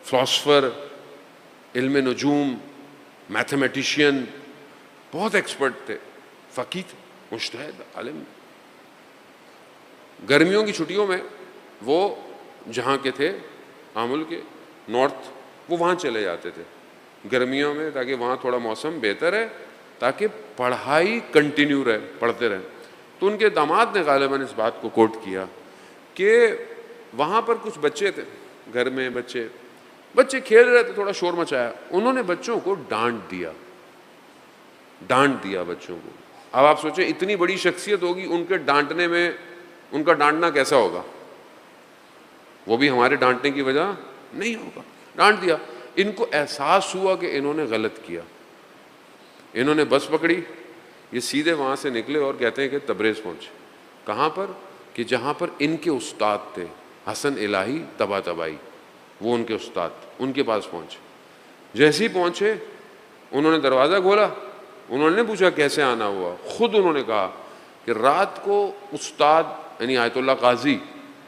فلاسفر، علم نجوم، میتھمیٹیشین، بہت ایکسپرٹ تھے، فقیہ تھے۔ مجتہد عالم. گرمیوں کی چھٹیوں میں وہ جہاں کے تھے آمل کے نارتھ، وہ وہاں چلے جاتے تھے گرمیوں میں، تاکہ وہاں تھوڑا موسم بہتر ہے، تاکہ پڑھائی کنٹینیو رہے، پڑھتے رہیں. تو ان کے داماد نے غالباً اس بات کو کوٹ کیا کہ وہاں پر کچھ بچے تھے، گھر میں بچے کھیل رہے تھے، تھوڑا شور مچایا، انہوں نے بچوں کو ڈانٹ دیا بچوں کو. اب آپ سوچیں اتنی بڑی شخصیت ہوگی، ان کے ڈانٹنے میں ان کا ڈانٹنا کیسا ہوگا؟ وہ بھی ہمارے ڈانٹنے کی وجہ نہیں ہوگا. ڈانٹ دیا. ان کو احساس ہوا کہ انہوں نے غلط کیا. انہوں نے بس پکڑی، یہ سیدھے وہاں سے نکلے اور کہتے ہیں کہ تبریز پہنچے. کہاں پر؟ کہ جہاں پر ان کے استاد تھے حسن الہی طباطبائی، وہ ان کے استاد، ان کے پاس پہنچے. جیسے ہی پہنچے انہوں نے دروازہ کھولا، انہوں نے پوچھا کیسے آنا ہوا، خود انہوں نے کہا کہ رات کو استاد یعنی آیت اللہ قاضی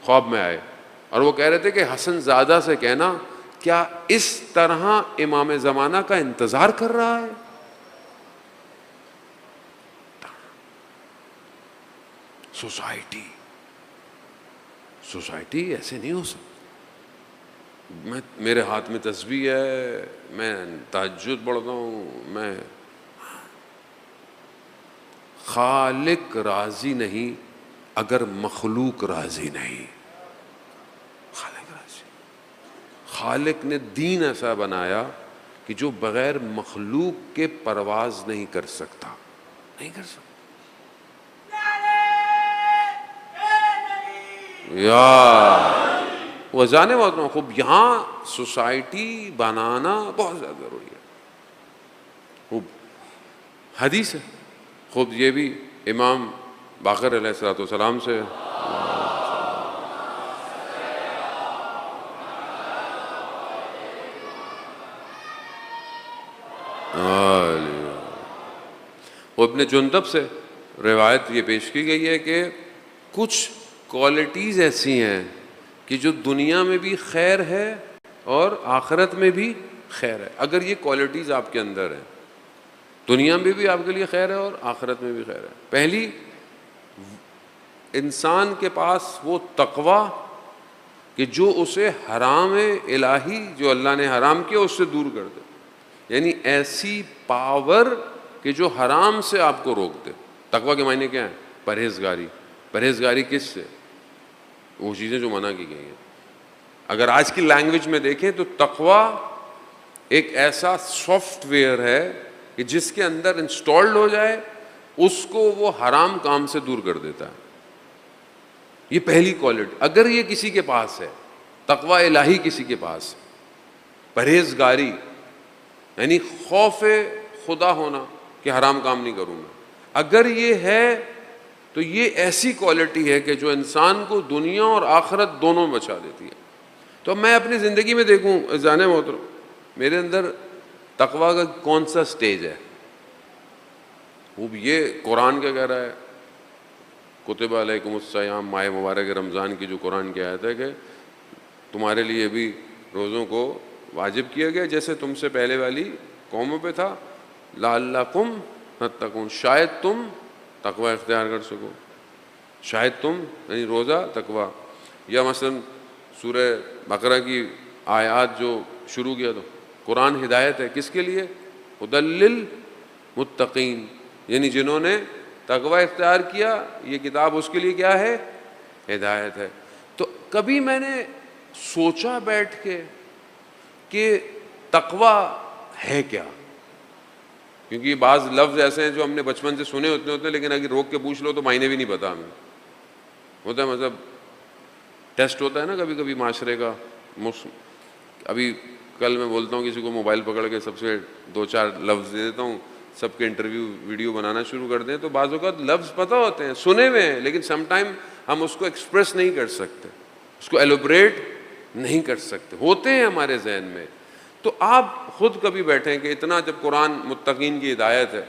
خواب میں آئے اور وہ کہہ رہے تھے کہ حسن زادہ سے کہنا کیا اس طرح امام زمانہ کا انتظار کر رہا ہے. سوسائٹی ایسے نہیں ہو سکتی. میرے ہاتھ میں تسبیح ہے، میں تہجد پڑھتا ہوں، میں خالق راضی نہیں اگر مخلوق راضی نہیں. خالق نے دین ایسا بنایا کہ جو بغیر مخلوق کے پرواز نہیں کر سکتا. یا وہ جانے والا خوب یہاں سوسائٹی بنانا بہت زیادہ ضروری ہے. خوب حدیث ہے، خود یہ بھی امام باقر علیہ الصلوۃ والسلام سے وہ ابن جندب سے روایت یہ پیش کی گئی ہے کہ کچھ کوالٹیز ایسی ہیں کہ جو دنیا میں بھی خیر ہے اور آخرت میں بھی خیر ہے. اگر یہ کوالٹیز آپ کے اندر ہیں، دنیا میں بھی آپ کے لیے خیر ہے اور آخرت میں بھی خیر ہے. پہلی، انسان کے پاس وہ تقوی کہ جو اسے حرام الہی جو اللہ نے حرام کیا اس سے دور کر دے، یعنی ایسی پاور کہ جو حرام سے آپ کو روک دے. تقوی کے معنی کیا ہے؟ پرہیزگاری. پرہیزگاری کس سے؟ وہ چیزیں جو منع کی گئی ہیں. اگر آج کی لینگویج میں دیکھیں تو تقوی ایک ایسا سافٹ ویئر ہے کہ جس کے اندر انسٹالڈ ہو جائے اس کو وہ حرام کام سے دور کر دیتا ہے. یہ پہلی کوالٹی. اگر یہ کسی کے پاس ہے، تقوی الہی کسی کے پاس ہے، پرہیزگاری یعنی خوف خدا ہونا کہ حرام کام نہیں کروں میں، اگر یہ ہے تو یہ ایسی کوالٹی ہے کہ جو انسان کو دنیا اور آخرت دونوں بچا دیتی ہے. تو میں اپنی زندگی میں دیکھوں جانے محترم، میرے اندر تقوی کا کون سا سٹیج ہے؟ وہ یہ قرآن کیا کہہ رہا ہے؟ کتب علیکم الصیام، ماہ مبارک رمضان کی جو قرآن کی آیت ہے کہ تمہارے لیے بھی روزوں کو واجب کیا گیا جیسے تم سے پہلے والی قوموں پہ تھا، لعلکم تتقون، شاید تم تقوی اختیار کر سکو، شاید تم یعنی روزہ تقوی. یا مثلا سورہ بقرہ کی آیات جو شروع کیا تو قرآن ہدایت ہے کس کے لیے؟ ھدی للمتقین، یعنی جنہوں نے تقوی اختیار کیا یہ کتاب اس کے لیے کیا ہے؟ ہدایت ہے. تو کبھی میں نے سوچا بیٹھ کے کہ تقوی ہے کیا؟ کیونکہ بعض لفظ ایسے ہیں جو ہم نے بچپن سے سنے ہوتے ہیں لیکن اگر روک کے پوچھ لو تو معنی بھی نہیں پتا ہمیں. ہوتا ہے مطلب ٹیسٹ ہوتا ہے نا کبھی کبھی معاشرے کا. ابھی کل میں بولتا ہوں کسی کو موبائل پکڑ کے سب سے 2-4 لفظ دے دیتا ہوں، سب کے انٹرویو ویڈیو بنانا شروع کر دیں تو بعض اوقات لفظ پتہ ہوتے ہیں، سنے ہوئے ہیں، لیکن سم ٹائم ہم اس کو ایکسپریس نہیں کر سکتے، اس کو ایلوبریٹ نہیں کر سکتے، ہوتے ہیں ہمارے ذہن میں. تو آپ خود کبھی بیٹھیں کہ اتنا جب قرآن متقین کی ہدایت ہے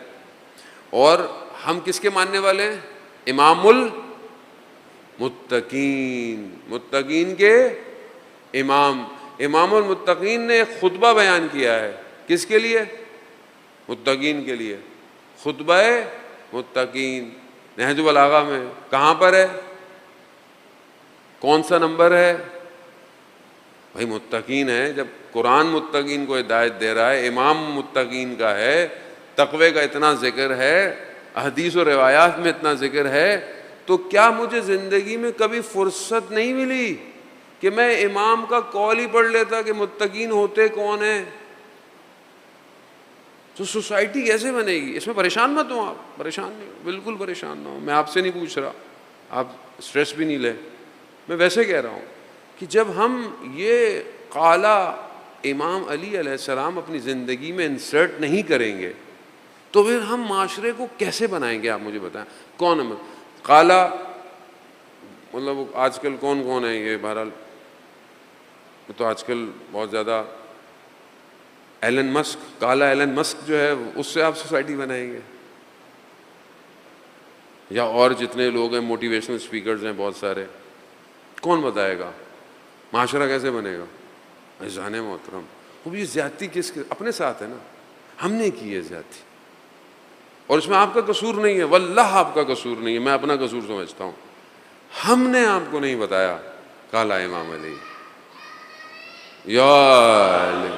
اور ہم کس کے ماننے والے ہیں؟ امام المتقین، متقین کے امام المتقین نے ایک خطبہ بیان کیا ہے کس کے لیے؟ متقین کے لیے. خطبہ متقین نہج البلاغہ میں کہاں پر ہے؟ کون سا نمبر ہے؟ بھائی متقین ہے، جب قرآن متقین کو ہدایت دے رہا ہے، امام متقین کا ہے، تقوی کا اتنا ذکر ہے، حدیث و روایات میں اتنا ذکر ہے، تو کیا مجھے زندگی میں کبھی فرصت نہیں ملی کہ میں امام کا قول ہی پڑھ لیتا کہ متقین ہوتے کون ہیں؟ تو سوسائٹی کیسے بنے گی؟ اس میں پریشان مت ہوں آپ، پریشان نہیں ہوں، بالکل پریشان نہ ہوں، میں آپ سے نہیں پوچھ رہا، آپ اسٹریس بھی نہیں لیں، میں ویسے کہہ رہا ہوں کہ جب ہم یہ قالا امام علی علیہ السلام اپنی زندگی میں انسرٹ نہیں کریں گے تو پھر ہم معاشرے کو کیسے بنائیں گے؟ آپ مجھے بتائیں کون قالا، مطلب آج کل کون ہے یہ؟ بہرحال تو آج کل بہت زیادہ ایلن مسک، کالا ایلن مسک جو ہے اس سے آپ سوسائٹی بنائیں گے؟ یا اور جتنے لوگ ہیں موٹیویشنل اسپیکرز ہیں بہت سارے، کون بتائے گا معاشرہ کیسے بنے گا؟ عزیزان محترم، وہ بھی زیادتی کس کے؟ اپنے ساتھ ہے نا، ہم نے کی ہے زیادتی، اور اس میں آپ کا قصور نہیں ہے، واللہ آپ کا قصور نہیں ہے، میں اپنا قصور سمجھتا ہوں، ہم نے آپ کو نہیں بتایا کالا امام علی یا علی۔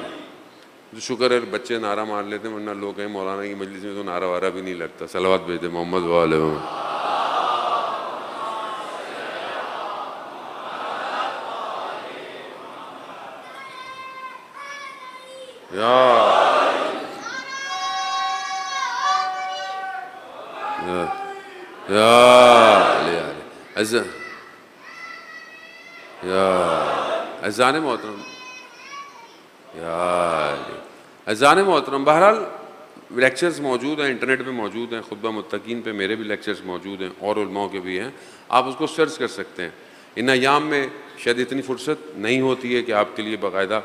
شکر ہے بچے نعرہ مار لیتے ہیں، ورنہ لوگ کہیں مولانا کی مجلس میں تو نعرہ وارہ بھی نہیں لگتا، صلوات بھیجتے محمد وآلہ محمد۔ عزیزان محترم، عزیزان محترم، بہرحال لیکچرز موجود ہیں، انٹرنیٹ پہ موجود ہیں، خطبہ متقین پہ میرے بھی لیکچرز موجود ہیں اور علماء کے بھی ہیں، آپ اس کو سرچ کر سکتے ہیں۔ ان ایام میں شاید اتنی فرصت نہیں ہوتی ہے کہ آپ کے لیے باقاعدہ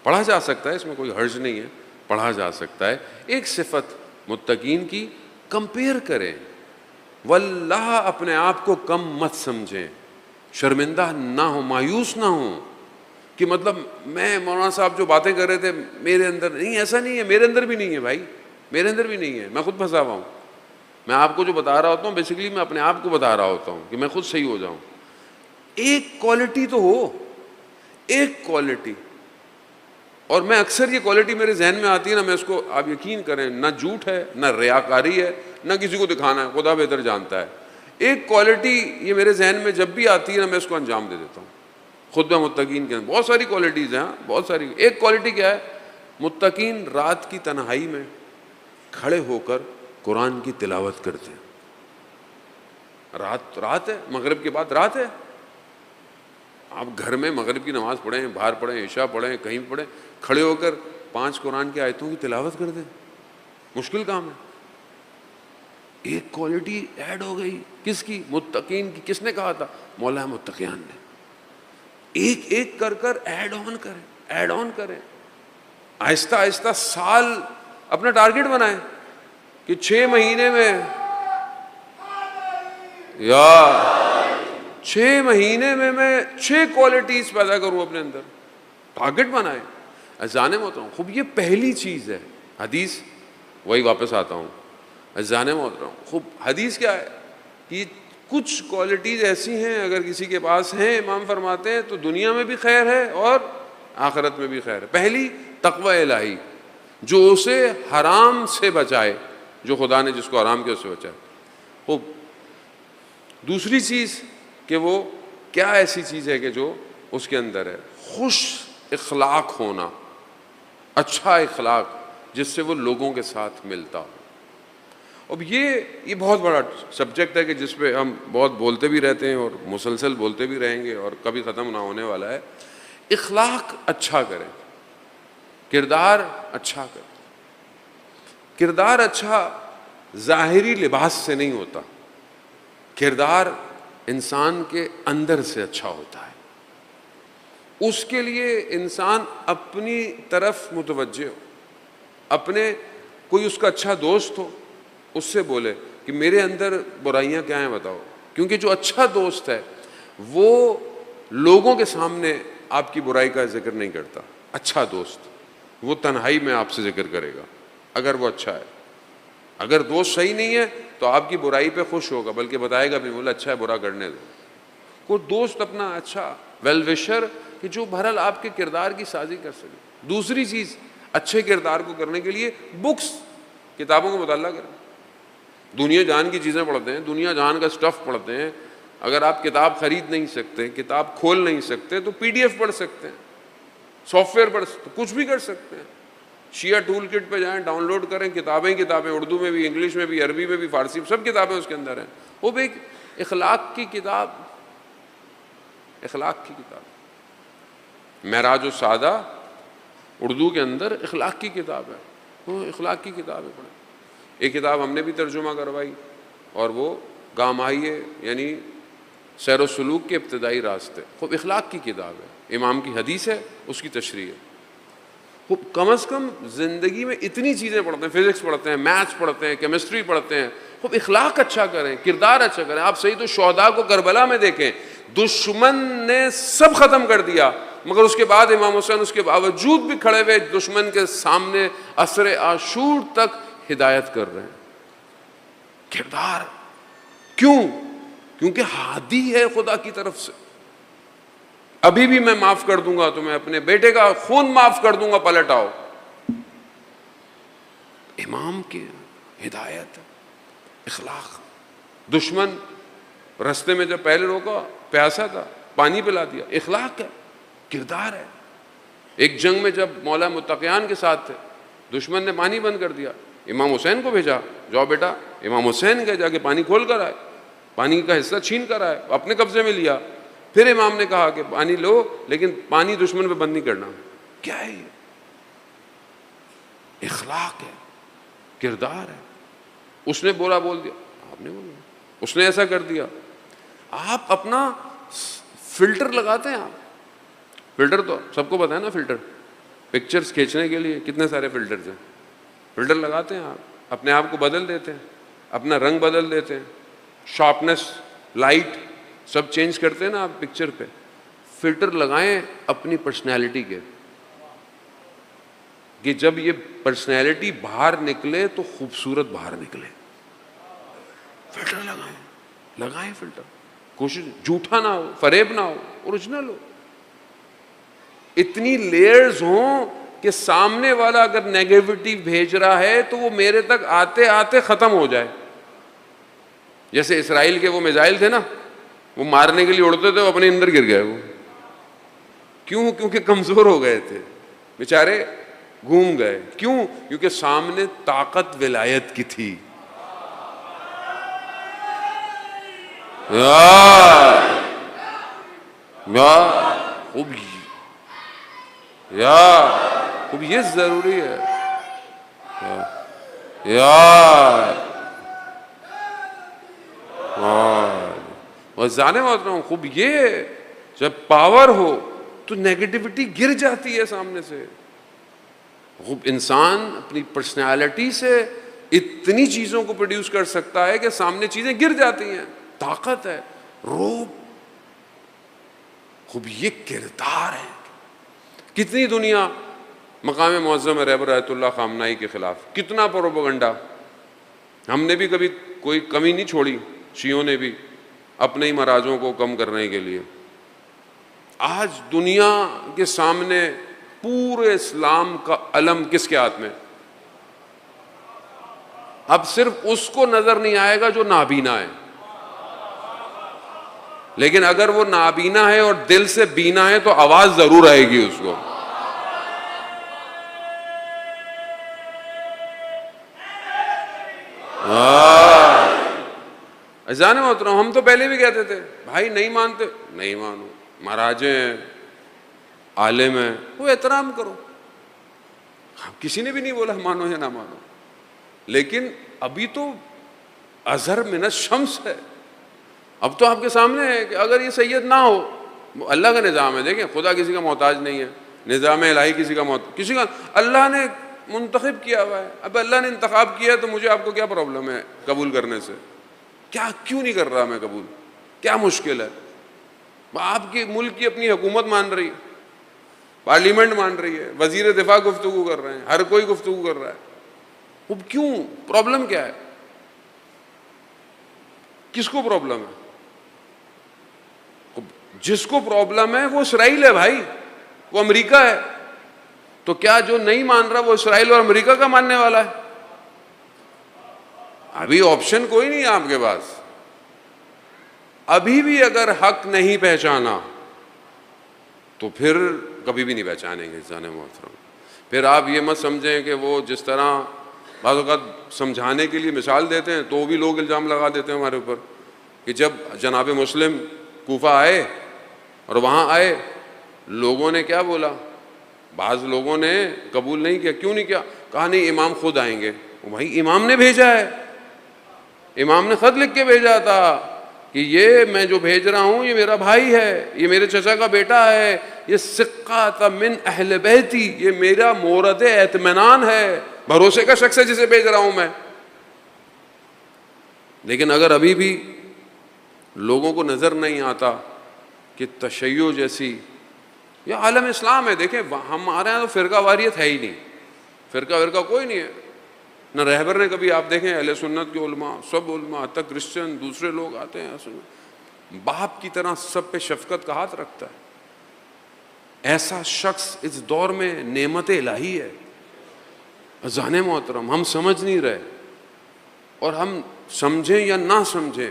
پڑھا جا سکتا ہے، اس میں کوئی حرج نہیں ہے، پڑھا جا سکتا ہے۔ ایک صفت متقین کی کمپیئر کریں، واللہ اپنے آپ کو کم مت سمجھیں، شرمندہ نہ ہوں، مایوس نہ ہوں کہ مطلب میں مولانا صاحب جو باتیں کر رہے تھے میرے اندر نہیں، ایسا نہیں ہے، میرے اندر بھی نہیں ہے بھائی، میرے اندر بھی نہیں ہے، میں خود پھنسا ہوا ہوں، میں آپ کو جو بتا رہا ہوتا ہوں بیسیکلی میں اپنے آپ کو بتا رہا ہوتا ہوں کہ میں خود صحیح ہو جاؤں۔ ایک کوالٹی تو ہو، ایک کوالٹی، اور میں اکثر یہ کوالٹی میرے ذہن میں آتی ہے نا، میں اس کو آپ یقین کریں نہ جھوٹ ہے نہ ریاکاری ہے نہ کسی کو دکھانا ہے، خدا بہتر جانتا ہے، ایک کوالٹی یہ میرے ذہن میں جب بھی آتی ہے نا میں اس کو انجام دے دیتا ہوں۔ خطبہ متقین کے اندر بہت ساری کوالٹیز ہیں، بہت ساری، ایک کوالٹی کیا ہے؟ متقین رات کی تنہائی میں کھڑے ہو کر قرآن کی تلاوت کرتے ہیں۔ رات ہے، مغرب کے بعد رات ہے، آپ گھر میں مغرب کی نماز پڑھیں، باہر پڑھیں، عشاء پڑھیں، کہیں پڑھیں، کھڑے ہو کر 5 قرآن کی آیتوں کی تلاوت کر دیں، مشکل کام ہے۔ ایک کوالٹی ایڈ ہو گئی، کس کی؟ متقین کی۔ کس نے کہا تھا؟ مولا متقیان نے۔ ایک ایک کر کر ایڈ آن کریں، ایڈ آن کریں، آہستہ آہستہ سال اپنا ٹارگٹ بنائیں کہ 6 مہینے میں، یا 6 مہینے میں 6 کوالٹیز پیدا کروں اپنے اندر، ٹارگٹ بنائیں۔ عزیزان محترم، خوب یہ پہلی چیز ہے، حدیث وہی واپس آتا ہوں، عزیزان محترم، خوب حدیث کیا ہے کہ کچھ کوالٹیز ایسی ہیں اگر کسی کے پاس ہیں، امام فرماتے ہیں تو دنیا میں بھی خیر ہے اور آخرت میں بھی خیر ہے۔ پہلی تقوی الہی، جو اسے حرام سے بچائے، جو خدا نے جس کو حرام کیا اس سے بچائے۔ خوب دوسری چیز کہ وہ کیا ایسی چیز ہے کہ جو اس کے اندر ہے؟ خوش اخلاق ہونا، اچھا اخلاق جس سے وہ لوگوں کے ساتھ ملتا ہو۔ اب یہ بہت بڑا سبجیکٹ ہے کہ جس پہ ہم بہت بولتے بھی رہتے ہیں اور مسلسل بولتے بھی رہیں گے اور کبھی ختم نہ ہونے والا ہے۔ اخلاق اچھا کریں، کردار اچھا کریں۔ کردار اچھا ظاہری لباس سے نہیں ہوتا، کردار انسان کے اندر سے اچھا ہوتا ہے۔ اس کے لیے انسان اپنی طرف متوجہ ہو، اپنے کوئی اس کا اچھا دوست ہو، اس سے بولے کہ میرے اندر برائیاں کیا ہیں بتاؤ، کیونکہ جو اچھا دوست ہے وہ لوگوں کے سامنے آپ کی برائی کا ذکر نہیں کرتا۔ اچھا دوست وہ تنہائی میں آپ سے ذکر کرے گا اگر وہ اچھا ہے۔ اگر دوست صحیح نہیں ہے تو آپ کی برائی پہ خوش ہوگا، بلکہ بتائے گا بھی بولا اچھا ہے برا کرنے دو. کوئی دوست اپنا اچھا ویل وشر کہ جو بہرحال آپ کے کردار کی سازی کر سکے. دوسری چیز اچھے کردار کو کرنے کے لیے بکس، کتابوں کا مطالعہ کریں. دنیا جہان کی چیزیں پڑھتے ہیں، دنیا جہان کا سٹف پڑھتے ہیں. اگر آپ کتاب خرید نہیں سکتے، کتاب کھول نہیں سکتے، تو پی ڈی ایف پڑھ سکتے ہیں، سافٹ ویئر پڑھ سکتے، کچھ بھی کر سکتے ہیں. شیعہ ٹول کٹ پہ جائیں، ڈاؤن لوڈ کریں، کتابیں اردو میں بھی، انگلش میں بھی، عربی میں بھی، فارسی میں، سب کتابیں اس کے اندر ہیں. وہ بھی ایک اخلاق کی کتاب، اخلاق کی کتاب. معراج السعادہ اردو کے اندر اخلاق کی کتاب ہے، وہ اخلاق کی کتاب ہے. پڑھیں. ایک کتاب ہم نے بھی ترجمہ کروائی، اور وہ گام آئیے، یعنی سیر و سلوک کے ابتدائی راستے. خوب اخلاق کی کتاب ہے، امام کی حدیث ہے، اس کی تشریح ہے. خوب کم از کم زندگی میں اتنی چیزیں پڑھتے ہیں، فزکس پڑھتے ہیں، میتھس پڑھتے ہیں، کیمسٹری پڑھتے ہیں. خوب اخلاق اچھا کریں، کردار اچھا کریں. آپ صحیح تو شہداء کو کربلا میں دیکھیں، دشمن نے سب ختم کر دیا، مگر اس کے بعد امام حسین اس کے باوجود بھی کھڑے ہوئے دشمن کے سامنے عصر عاشور تک ہدایت کر رہے ہیں. کردار. کیوں؟ کیونکہ ہادی ہے خدا کی طرف سے. ابھی بھی میں معاف کر دوں گا تمہیں، اپنے بیٹے کا خون معاف کر دوں گا، پلٹ آؤ. امام کی ہدایت، اخلاق. دشمن رستے میں جب پہلے روکا، پیاسا تھا، پانی پلا دیا. اخلاق ہے، کردار ہے. ایک جنگ میں جب مولا متقیان کے ساتھ تھے، دشمن نے پانی بند کر دیا، امام حسین کو بھیجا، جاؤ بیٹا. امام حسین گئے، جا کے پانی کھول کر آئے، پانی کا حصہ چھین کر آئے، اپنے قبضے میں لیا. پھر امام نے کہا کہ پانی لو، لیکن پانی دشمن پہ بند نہیں کرنا. کیا ہے یہ؟ اخلاق ہے، کردار ہے. اس نے بولا بول دیا، آپ نے بولا، اس نے ایسا کر دیا. آپ اپنا فلٹر لگاتے ہیں. آپ فلٹر تو سب کو پتا ہے نا، فلٹر پکچرز کھینچنے کے لیے کتنے سارے فلٹرز ہیں. فلٹر لگاتے ہیں، آپ اپنے آپ کو بدل دیتے ہیں، اپنا رنگ بدل دیتے ہیں، شارپنیس، لائٹ سب چینج کرتے ہیں نا آپ پکچر پہ. فلٹر لگائیں اپنی پرسنالٹی کے، کہ جب یہ پرسنالٹی باہر نکلے تو خوبصورت باہر نکلے. فلٹر لگائیں فلٹر. کوشش جھوٹا نہ ہو، فریب نہ ہو، اوریجنل ہو. اتنی لیئرز ہوں کہ سامنے والا اگر نیگیٹیوٹی بھیج رہا ہے تو وہ میرے تک آتے آتے ختم ہو جائے. جیسے اسرائیل کے وہ میزائل تھے نا، وہ مارنے کے لیے اڑتے تھے، وہ اپنے اندر گر گئے. وہ کیوں؟ کیونکہ کمزور ہو گئے تھے بیچارے، گھوم گئے. کیوں؟ کیونکہ سامنے طاقت ولایت کی تھی. خوب یہ ضروری ہے یار. اور جانے والا ہوں، خوب یہ جب پاور ہو تو نیگیٹیوٹی گر جاتی ہے سامنے سے. خوب انسان اپنی پرسنالٹی سے اتنی چیزوں کو پروڈیوس کر سکتا ہے کہ سامنے چیزیں گر جاتی ہیں. طاقت ہے، روب. خوب یہ کردار ہے. کتنی دنیا مقام معظم رہبر آیت اللہ خامنائی کے خلاف کتنا پروپیگنڈا. ہم نے بھی کبھی کوئی کمی نہیں چھوڑی، شیعوں نے بھی، اپنے ہی مراجوں کو کم کرنے کے لیے. آج دنیا کے سامنے پورے اسلام کا علم کس کے ہاتھ میں؟ اب صرف اس کو نظر نہیں آئے گا جو نابینا ہے، لیکن اگر وہ نابینا ہے اور دل سے بینا ہے تو آواز ضرور آئے گی اس کو. جانے محترم، ہم تو پہلے بھی کہتے تھے بھائی نہیں مانتے، نہیں مانو، مہاراجے ہیں، عالم ہیں، وہ احترام کرو. کسی نے بھی نہیں بولا مانو یا نہ مانو، لیکن ابھی تو ازہر من الشمس ہے. اب تو آپ کے سامنے ہے کہ اگر یہ سید نہ ہو، اللہ کا نظام ہے. دیکھیں، خدا کسی کا محتاج نہیں ہے، نظام الہی کسی کا اللہ نے منتخب کیا ہوا ہے. اب اللہ نے انتخاب کیا ہے تو مجھے آپ کو کیا پرابلم ہے قبول کرنے سے؟ کیوں نہیں کر رہا میں قبول؟ کیا مشکل ہے؟ آپ کے ملک کی اپنی حکومت مان رہی ہے، پارلیمنٹ مان رہی ہے، وزیر دفاع گفتگو کر رہے ہیں، ہر کوئی گفتگو کر رہا ہے. اب کیوں؟ پرابلم کیا ہے؟ کس کو پرابلم ہے؟ جس کو پرابلم ہے وہ اسرائیل ہے بھائی، وہ امریکہ ہے. تو کیا جو نہیں مان رہا وہ اسرائیل اور امریکہ کا ماننے والا ہے؟ ابھی آپشن کوئی نہیں ہے آپ کے پاس. ابھی بھی اگر حق نہیں پہچانا تو پھر کبھی بھی نہیں پہچانیں گے انسان محترم. پھر آپ یہ مت سمجھیں کہ وہ جس طرح بعض اوقات سمجھانے کے لیے مثال دیتے ہیں تو بھی لوگ الزام لگا دیتے ہیں ہمارے اوپر کہ جب جناب مسلم کوفہ آئے اور وہاں آئے لوگوں نے کیا بولا، بعض لوگوں نے قبول نہیں کیا. کیوں نہیں کیا؟ کہا نہیں امام خود آئیں گے. بھائی امام نے بھیجا ہے، امام نے خط لکھ کے بھیجا تھا کہ یہ میں جو بھیج رہا ہوں یہ میرا بھائی ہے، یہ میرے چچا کا بیٹا ہے، یہ سقہ من اہل بیتی، یہ میرا مورد اطمینان ہے، بھروسے کا شخص ہے جسے بھیج رہا ہوں میں. لیکن اگر ابھی بھی لوگوں کو نظر نہیں آتا کہ تشیع جیسی، یہ عالم اسلام ہے، دیکھیں ہمارے یہاں تو فرقہ واریت ہے ہی نہیں، فرقہ کوئی نہیں ہے. نہ رہبر نے کبھی، آپ دیکھیں اہل سنت کے علماء، سب علماء تک کرسچن دوسرے لوگ آتے ہیں، باپ کی طرح سب پہ شفقت کا ہاتھ رکھتا ہے. ایسا شخص اس دور میں نعمت الہی ہے. اذان محترم ہم سمجھ نہیں رہے، اور ہم سمجھیں یا نہ سمجھیں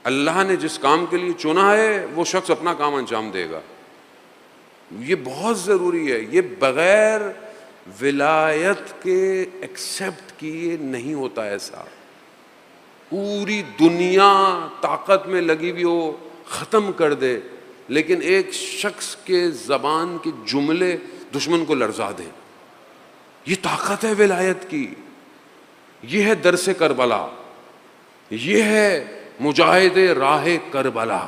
اللہ نے جس کام کے لیے چنا ہے وہ شخص اپنا کام انجام دے گا. یہ بہت ضروری ہے. یہ بغیر ولایت کے ایکسیپٹ کیے نہیں ہوتا. ایسا پوری دنیا طاقت میں لگی ہوئی ہو ختم کر دے، لیکن ایک شخص کے زبان کے جملے دشمن کو لرزا دیں. یہ طاقت ہے ولایت کی. یہ ہے درس کربلا، یہ ہے مجاہد راہ کربلا.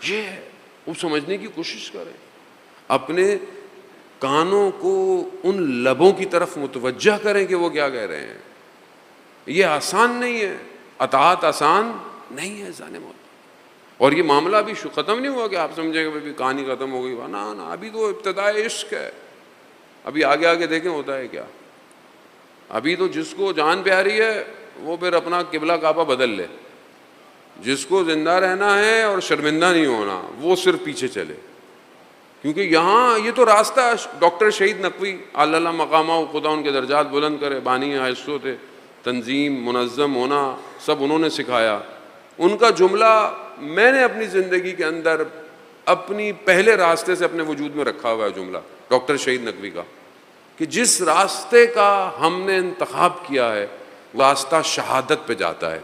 یہ ہے، وہ سمجھنے کی کوشش کریں. اپنے کانوں کو ان لبوں کی طرف متوجہ کریں کہ وہ کیا کہہ رہے ہیں. یہ آسان نہیں ہے، اطاعت آسان نہیں ہے ذہن موت. اور یہ معاملہ ابھی ختم نہیں ہوا کہ آپ سمجھیں کہ ابھی کہانی ختم ہو گئی. نہ، ابھی تو ابتدائے عشق ہے. ابھی آگے آگے دیکھیں ہوتا ہے کیا. ابھی تو جس کو جان پیاری ہے وہ پھر اپنا قبلہ کعبہ بدل لے. جس کو زندہ رہنا ہے اور شرمندہ نہیں ہونا وہ صرف پیچھے چلے. کیونکہ یہاں یہ تو راستہ ڈاکٹر شہید نقوی اللہ مقامہ خدا ان کے درجات بلند کرے، بانی حصوں تھے، تنظیم منظم ہونا سب انہوں نے سکھایا. ان کا جملہ میں نے اپنی زندگی کے اندر اپنی پہلے راستے سے اپنے وجود میں رکھا ہوا ہے جملہ ڈاکٹر شہید نقوی کا، کہ جس راستے کا ہم نے انتخاب کیا ہے وہ راستہ شہادت پہ جاتا ہے.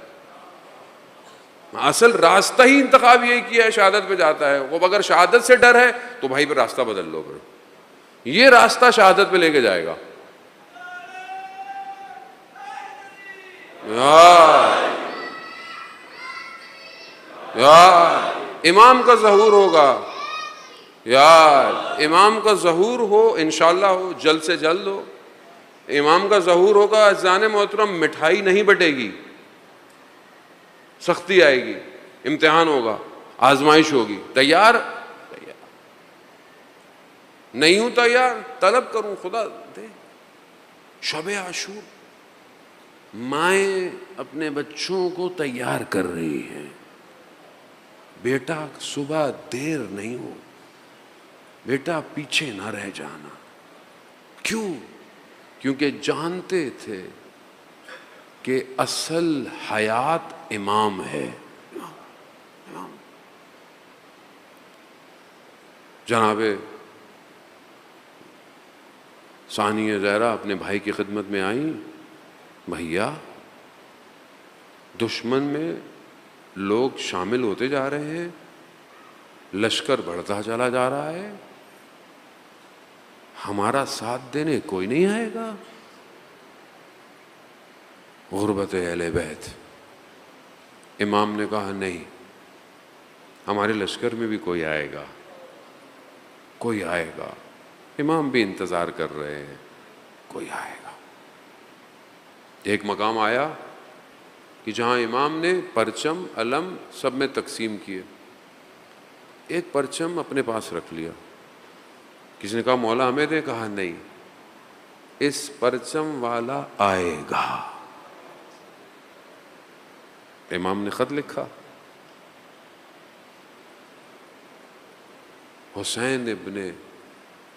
اصل راستہ ہی انتخاب یہی کیا ہے، شہادت پہ جاتا ہے. وہ اگر شہادت سے ڈر ہے تو بھائی پھر راستہ بدل لو. پھر یہ راستہ شہادت پہ لے کے جائے گا. یار امام کا ظہور ہوگا، یار امام کا ظہور ہو، انشاءاللہ ہو، جلد سے جلد ہو. امام کا ظہور ہوگا. اذان محترم مٹھائی نہیں بٹے گی، سختی آئے گی، امتحان ہوگا، آزمائش ہوگی. تیار نہیں ہوں تیار، طلب کروں خدا دے. شب عاشور مائیں اپنے بچوں کو تیار کر رہی ہیں. بیٹا صبح دیر نہیں ہو، بیٹا پیچھے نہ رہ جانا. کیوں؟ کیونکہ جانتے تھے کہ اصل حیات امام ہے. جناب ثانیہ زہرا اپنے بھائی کی خدمت میں آئیں. بھیا دشمن میں لوگ شامل ہوتے جا رہے ہیں، لشکر بڑھتا چلا جا رہا ہے، ہمارا ساتھ دینے کوئی نہیں آئے گا. غربت اہل بیت. امام نے کہا نہیں، ہمارے لشکر میں بھی کوئی آئے گا، کوئی آئے گا. امام بھی انتظار کر رہے ہیں، کوئی آئے گا. ایک مقام آیا کہ جہاں امام نے پرچم علم سب میں تقسیم کیے. ایک پرچم اپنے پاس رکھ لیا. کسی نے کہا مولا ہمیں دے، کہا نہیں، اس پرچم والا آئے گا. امام نے خط لکھا، حسین ابن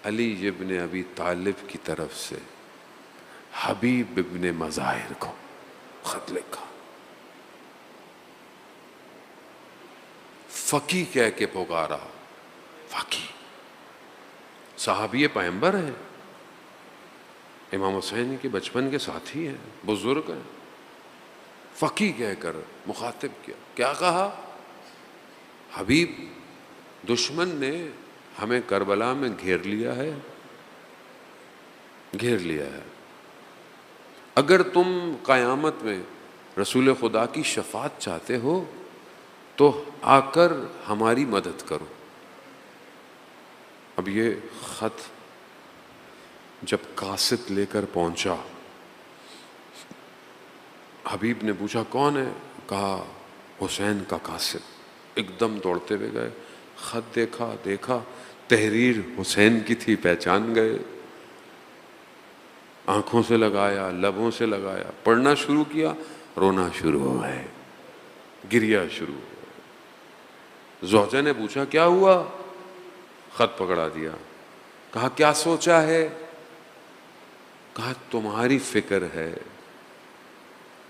علی ابن ابی طالب کی طرف سے حبیب ابن مظاہر کو خط لکھا. فقی کہہ کے پکارا. فقی صحابی پیغمبر ہیں، امام حسین کے بچپن کے ساتھی ہیں، بزرگ ہیں. فقی کہہ کر مخاطب کیا. کیا کہا؟ حبیب، دشمن نے ہمیں کربلا میں گھیر لیا ہے، گھیر لیا ہے. اگر تم قیامت میں رسول خدا کی شفاعت چاہتے ہو تو آ کر ہماری مدد کرو. اب یہ خط جب قاصد لے کر پہنچا، حبیب نے پوچھا کون ہے؟ کہا حسین کا قاصد. ایک دم دوڑتے ہوئے گئے، خط دیکھا تحریر حسین کی تھی، پہچان گئے. آنکھوں سے لگایا، لبوں سے لگایا، پڑھنا شروع کیا، رونا شروع ہو گئے، گریا شروع ہو گئے. زوجہ نے پوچھا کیا ہوا؟ خط پکڑا دیا. کہا کیا سوچا ہے؟ کہا تمہاری فکر ہے.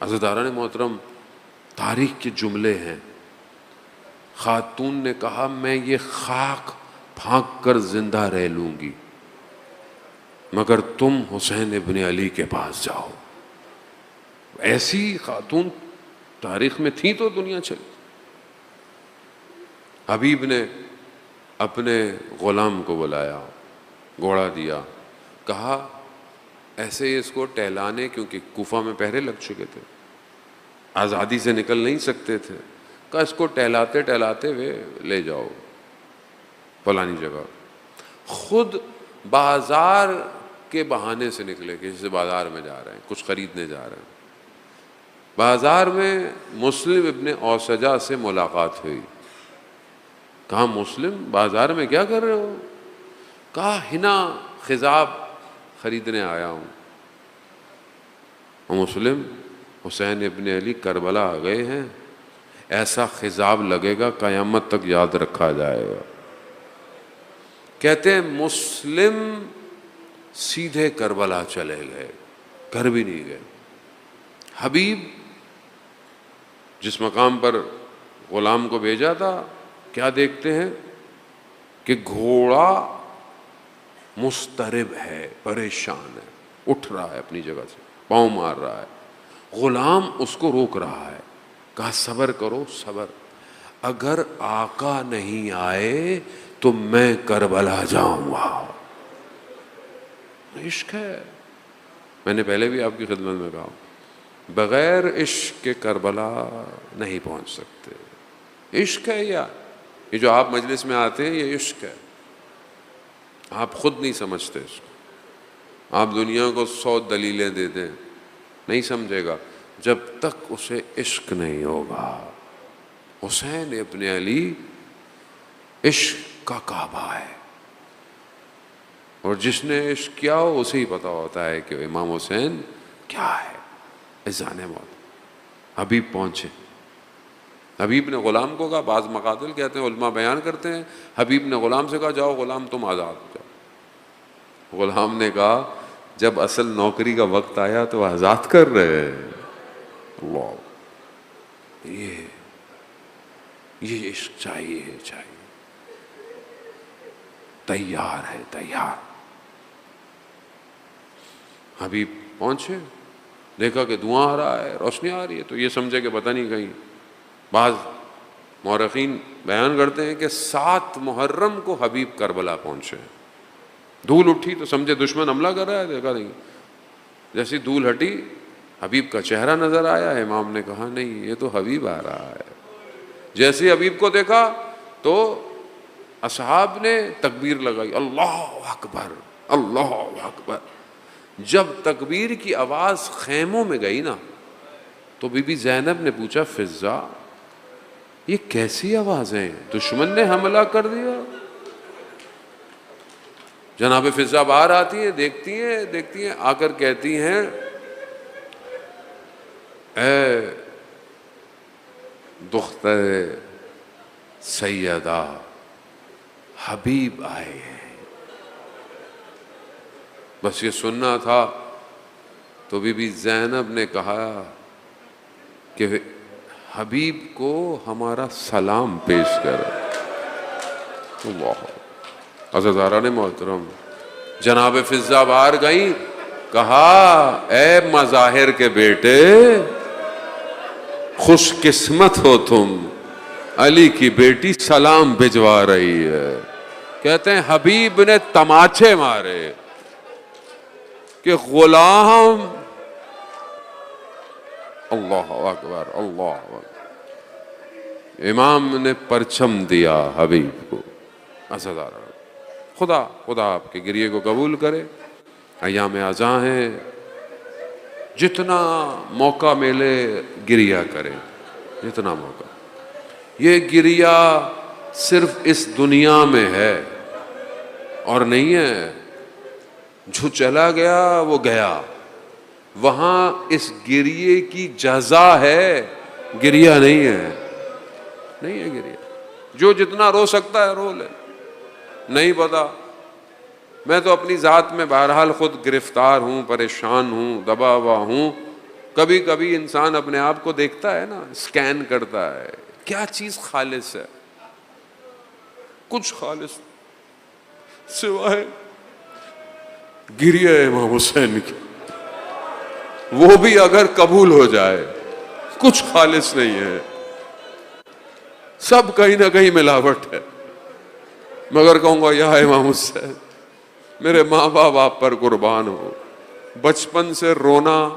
عزیزداران محترم، تاریخ کے جملے ہیں. خاتون نے کہا میں یہ خاک پھانک کر زندہ رہ لوں گی مگر تم حسین ابن علی کے پاس جاؤ. ایسی خاتون تاریخ میں تھیں تو دنیا چلی. حبیب نے اپنے غلام کو بلایا، گھوڑا دیا، کہا ایسے ہی اس کو ٹہلانے، کیونکہ کوفہ میں پہرے لگ چکے تھے، آزادی سے نکل نہیں سکتے تھے. کہا اس کو ٹہلاتے ٹہلاتے ہوئے لے جاؤ فلانی جگہ. خود بازار کے بہانے سے نکلے کہ جیسے بازار میں جا رہے ہیں، کچھ خریدنے جا رہے ہیں. بازار میں مسلم ابن اوسجہ سے ملاقات ہوئی. کہا مسلم بازار میں کیا کر رہے ہو؟ کہا حنا خضاب خریدنے آیا ہوں. مسلم حسین ابن علی کربلا آ گئے ہیں، ایسا خضاب لگے گا قیامت تک یاد رکھا جائے گا. کہتے ہیں مسلم سیدھے کربلا چلے گئے، گھر بھی نہیں گئے. حبیب جس مقام پر غلام کو بھیجا تھا، کیا دیکھتے ہیں کہ گھوڑا مضطرب ہے، پریشان ہے، اٹھ رہا ہے اپنی جگہ سے، پاؤں مار رہا ہے. غلام اس کو روک رہا ہے. کہا صبر کرو، صبر، اگر آقا نہیں آئے تو میں کربلا جاؤں گا. عشق ہے. میں نے پہلے بھی آپ کی خدمت میں کہا بغیر عشق کے کربلا نہیں پہنچ سکتے. عشق ہے یہ جو آپ مجلس میں آتے ہیں، یہ عشق ہے. آپ خود نہیں سمجھتے اس کو. آپ دنیا کو 100 دلیلیں دے دیں، نہیں سمجھے گا جب تک اسے عشق نہیں ہوگا. حسین ابن علی عشق کا کعبہ ہے، اور جس نے عشق کیا ہو اسے ہی پتا ہوتا ہے کہ امام حسین کیا ہے. اذان موت. حبیب پہنچے. حبیب نے غلام کو کہا، بعض مقاتل کہتے ہیں، علماء بیان کرتے ہیں، حبیب نے غلام سے کہا جاؤ غلام تم آزاد ہو جاؤ. غلام نے کہا جب اصل نوکری کا وقت آیا تو آزاد کر رہے ہیں. اللہ، یہ عشق چاہیے، تیار ہے، تیار. حبیب پہنچے، دیکھا کہ دھواں آ رہا ہے، روشنی آ رہی ہے، تو یہ سمجھے کہ پتہ نہیں کہیں. بعض مورخین بیان کرتے ہیں کہ 7 محرم کو حبیب کربلا پہنچے. دھول اٹھی تو سمجھے دشمن حملہ کر رہا ہے، دیکھا نہیں. جیسی دھول ہٹی حبیب کا چہرہ نظر آیا. امام نے کہا نہیں، یہ تو حبیب آ رہا ہے. جیسے حبیب کو دیکھا تو اصحاب نے تکبیر لگائی، اللہ اکبر، اللہ اکبر. جب تکبیر کی آواز خیموں میں گئی نا تو بی بی زینب نے پوچھا فضا یہ کیسی آوازیں ہیں؟ دشمن نے حملہ کر دیا. جناب فضا باہر آتی ہیں، دیکھتی ہیں آ کر کہتی ہیں اے دختر سیدہ، حبیب آئے ہیں۔ بس یہ سننا تھا تو بی بی زینب نے کہا کہ حبیب کو ہمارا سلام پیش کر۔ اللہ عزیزاران محترم، جناب فضا باہر گئیں، کہا اے مظاہر کے بیٹے، خوش قسمت ہو تم، علی کی بیٹی سلام بھجوا رہی ہے۔ کہتے ہیں حبیب نے تماچے مارے کہ غلام، اللہ اکبر اللہ اکبر، امام نے پرچم دیا حبیب کو۔ خدا آپ کے گریے کو قبول کرے۔ ایام ازاں ہیں، جتنا موقع ملے گریا کرے، جتنا موقع۔ یہ گریا صرف اس دنیا میں ہے اور نہیں ہے، جو چلا گیا وہ گیا، وہاں اس گریے کی جزا ہے، گریا نہیں ہے، نہیں ہے گریا۔ جو جتنا رو سکتا ہے رو لے، نہیں پتا۔ میں تو اپنی ذات میں بہرحال خود گرفتار ہوں، پریشان ہوں، دبا ہوا ہوں۔ کبھی کبھی انسان اپنے آپ کو دیکھتا ہے نا، اسکین کرتا ہے، کیا چیز خالص ہے؟ کچھ خالص سوائے گریہ امام حسین کی، وہ بھی اگر قبول ہو جائے کچھ خالص نہیں ہے، سب کہیں نہ کہیں ملاوٹ ہے۔ مگر کہوں گا یا امام حسین، میرے ماں باپ آپ پر قربان ہو، بچپن سے رونا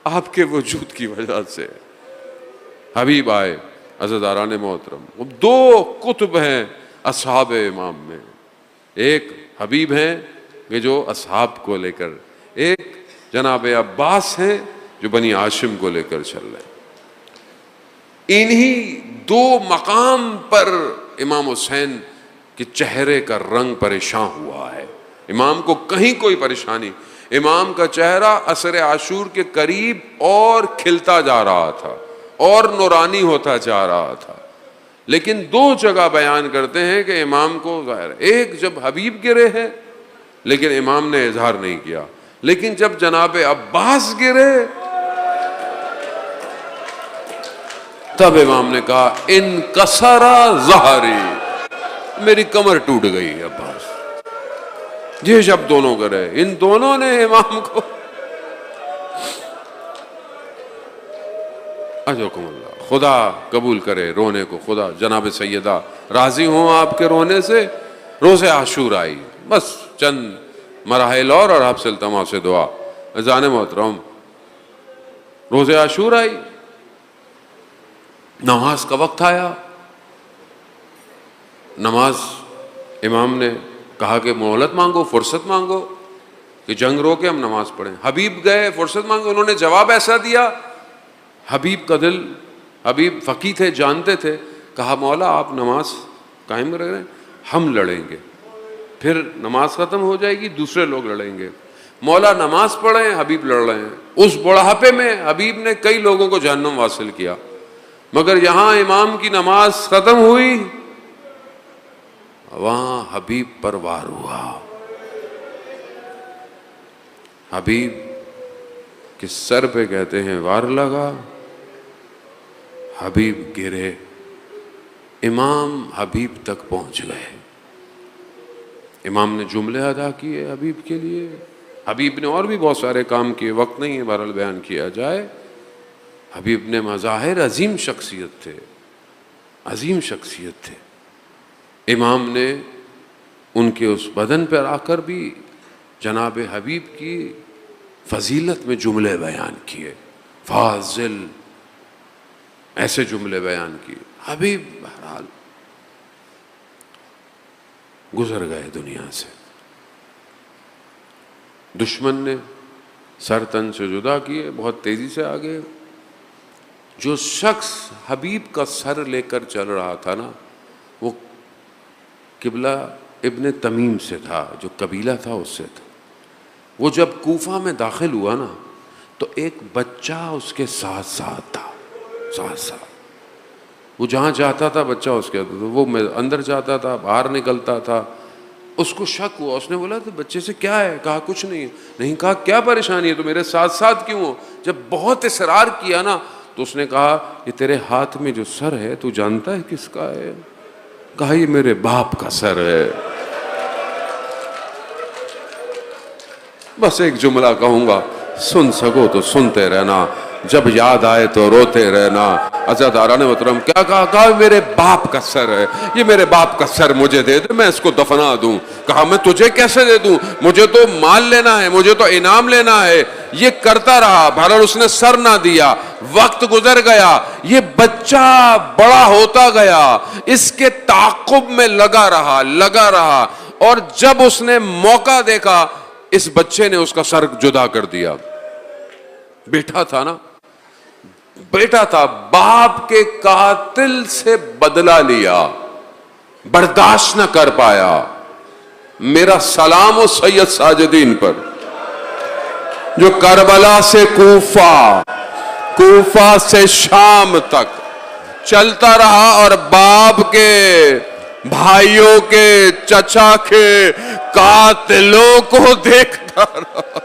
آپ کے وجود کی وجہ سے۔ حبیب آئے۔ عزیزاران محترم، دو قطب ہیں اصحاب امام میں، ایک حبیب ہیں کہ جو اصحاب کو لے کر، ایک جناب عباس ہیں جو بنی ہاشم کو لے کر چل رہے ہیں۔ انہی دو مقام پر امام حسین کے چہرے کا رنگ پریشان ہوا ہے۔ امام کو کہیں کوئی پریشانی، امام کا چہرہ عصر عاشور کے قریب اور کھلتا جا رہا تھا اور نورانی ہوتا جا رہا تھا، لیکن دو جگہ بیان کرتے ہیں کہ امام کو ظاہر ہے، ایک جب حبیب گرے ہیں لیکن امام نے اظہار نہیں کیا، لیکن جب جناب عباس گرے تب امام نے کہا انکسر ظہری، میری کمر ٹوٹ گئی عباس۔ یہ جب دونوں کرے، ان دونوں نے امام کو، اجرکم اللہ، خدا قبول کرے رونے کو، خدا جناب سیدہ راضی ہوں آپ کے رونے سے۔ روز عاشور آئی، بس چند مراحل اور آپ سے التماس سے دعا۔ اذان محترم، روز عاشور آئی، نماز کا وقت آیا، نماز امام نے کہا کہ مہلت مانگو، فرصت مانگو کہ جنگ رو کے ہم نماز پڑھیں۔ حبیب گئے فرصت مانگو، انہوں نے جواب ایسا دیا، حبیب کا دل، حبیب فقیہ تھے، جانتے تھے، کہا مولا آپ نماز قائم رکھ رہے ہیں، ہم لڑیں گے، پھر نماز ختم ہو جائے گی، دوسرے لوگ لڑیں گے۔ مولا نماز پڑھیں، حبیب لڑ رہے ہیں۔ اس بڑھاپے میں حبیب نے کئی لوگوں کو جہنم واصل کیا، مگر یہاں امام کی نماز ختم ہوئی، وہاں حبیب پر وار ہوا۔ حبیب کے سر پہ کہتے ہیں وار لگا، حبیب گرے، امام حبیب تک پہنچ گئے۔ امام نے جملے ادا کیے حبیب کے لیے، حبیب نے اور بھی بہت سارے کام کیے، وقت نہیں ہے بہرحال بیان کیا جائے۔ حبیب نے مظاہر، عظیم شخصیت تھے، عظیم شخصیت تھے۔ امام نے ان کے اس بدن پر آ کر بھی جناب حبیب کی فضیلت میں جملے بیان کیے، فاضل، ایسے جملے بیان کیے۔ حبیب بہرحال گزر گئے دنیا سے، دشمن نے سر تن سے جدا کیے، بہت تیزی سے آگے۔ جو شخص حبیب کا سر لے کر چل رہا تھا نا، وہ قبلہ ابن تمیم سے تھا، جو قبیلہ تھا اس سے تھا. وہ جب کوفہ میں داخل ہوا نا تو ایک بچہ اس کے ساتھ ساتھ تھا، ساتھ ساتھ. وہ جہاں جاتا تھا بچہ اس کے، وہ اندر جاتا تھا باہر نکلتا تھا. اس کو شک ہوا، اس نے بولا تو بچے سے کیا ہے؟ کہا کچھ نہیں ہے. نہیں، کہا کیا پریشانی ہے؟ تو میرے ساتھ ساتھ کیوں ہو؟ جب بہت اصرار کیا نا تو اس نے کہا یہ تیرے ہاتھ میں جو سر ہے تو جانتا ہے کس کا ہے؟ کہا یہ میرے باپ کا سر ہے. بس ایک جملہ کہوں گا، سن سکو تو سنتے رہنا، جب یاد آئے تو روتے رہنا. عزیزان محترم کیا کہا؟ کہا میرے باپ کا سر ہے، یہ میرے باپ کا سر مجھے دے دے، میں اس کو دفنا دوں. کہا میں تجھے کیسے دے دوں؟ مجھے تو مال لینا ہے، مجھے تو انعام لینا ہے. یہ کرتا رہا، بہرحال اس نے سر نہ دیا. وقت گزر گیا، یہ بچہ بڑا ہوتا گیا، اس کے تعاقب میں لگا رہا. اور جب اس نے موقع دیکھا اس بچے نے اس کا سر جدا کر دیا. بیٹا تھا نا، بیٹا تھا، باپ کے قاتل سے بدلہ لیا، برداشت نہ کر پایا. میرا سلام و سید ساجدین پر جو کربلا سے کوفہ، کوفہ سے شام تک چلتا رہا اور باپ کے، بھائیوں کے، چچا کے قاتلوں کو دیکھتا رہا.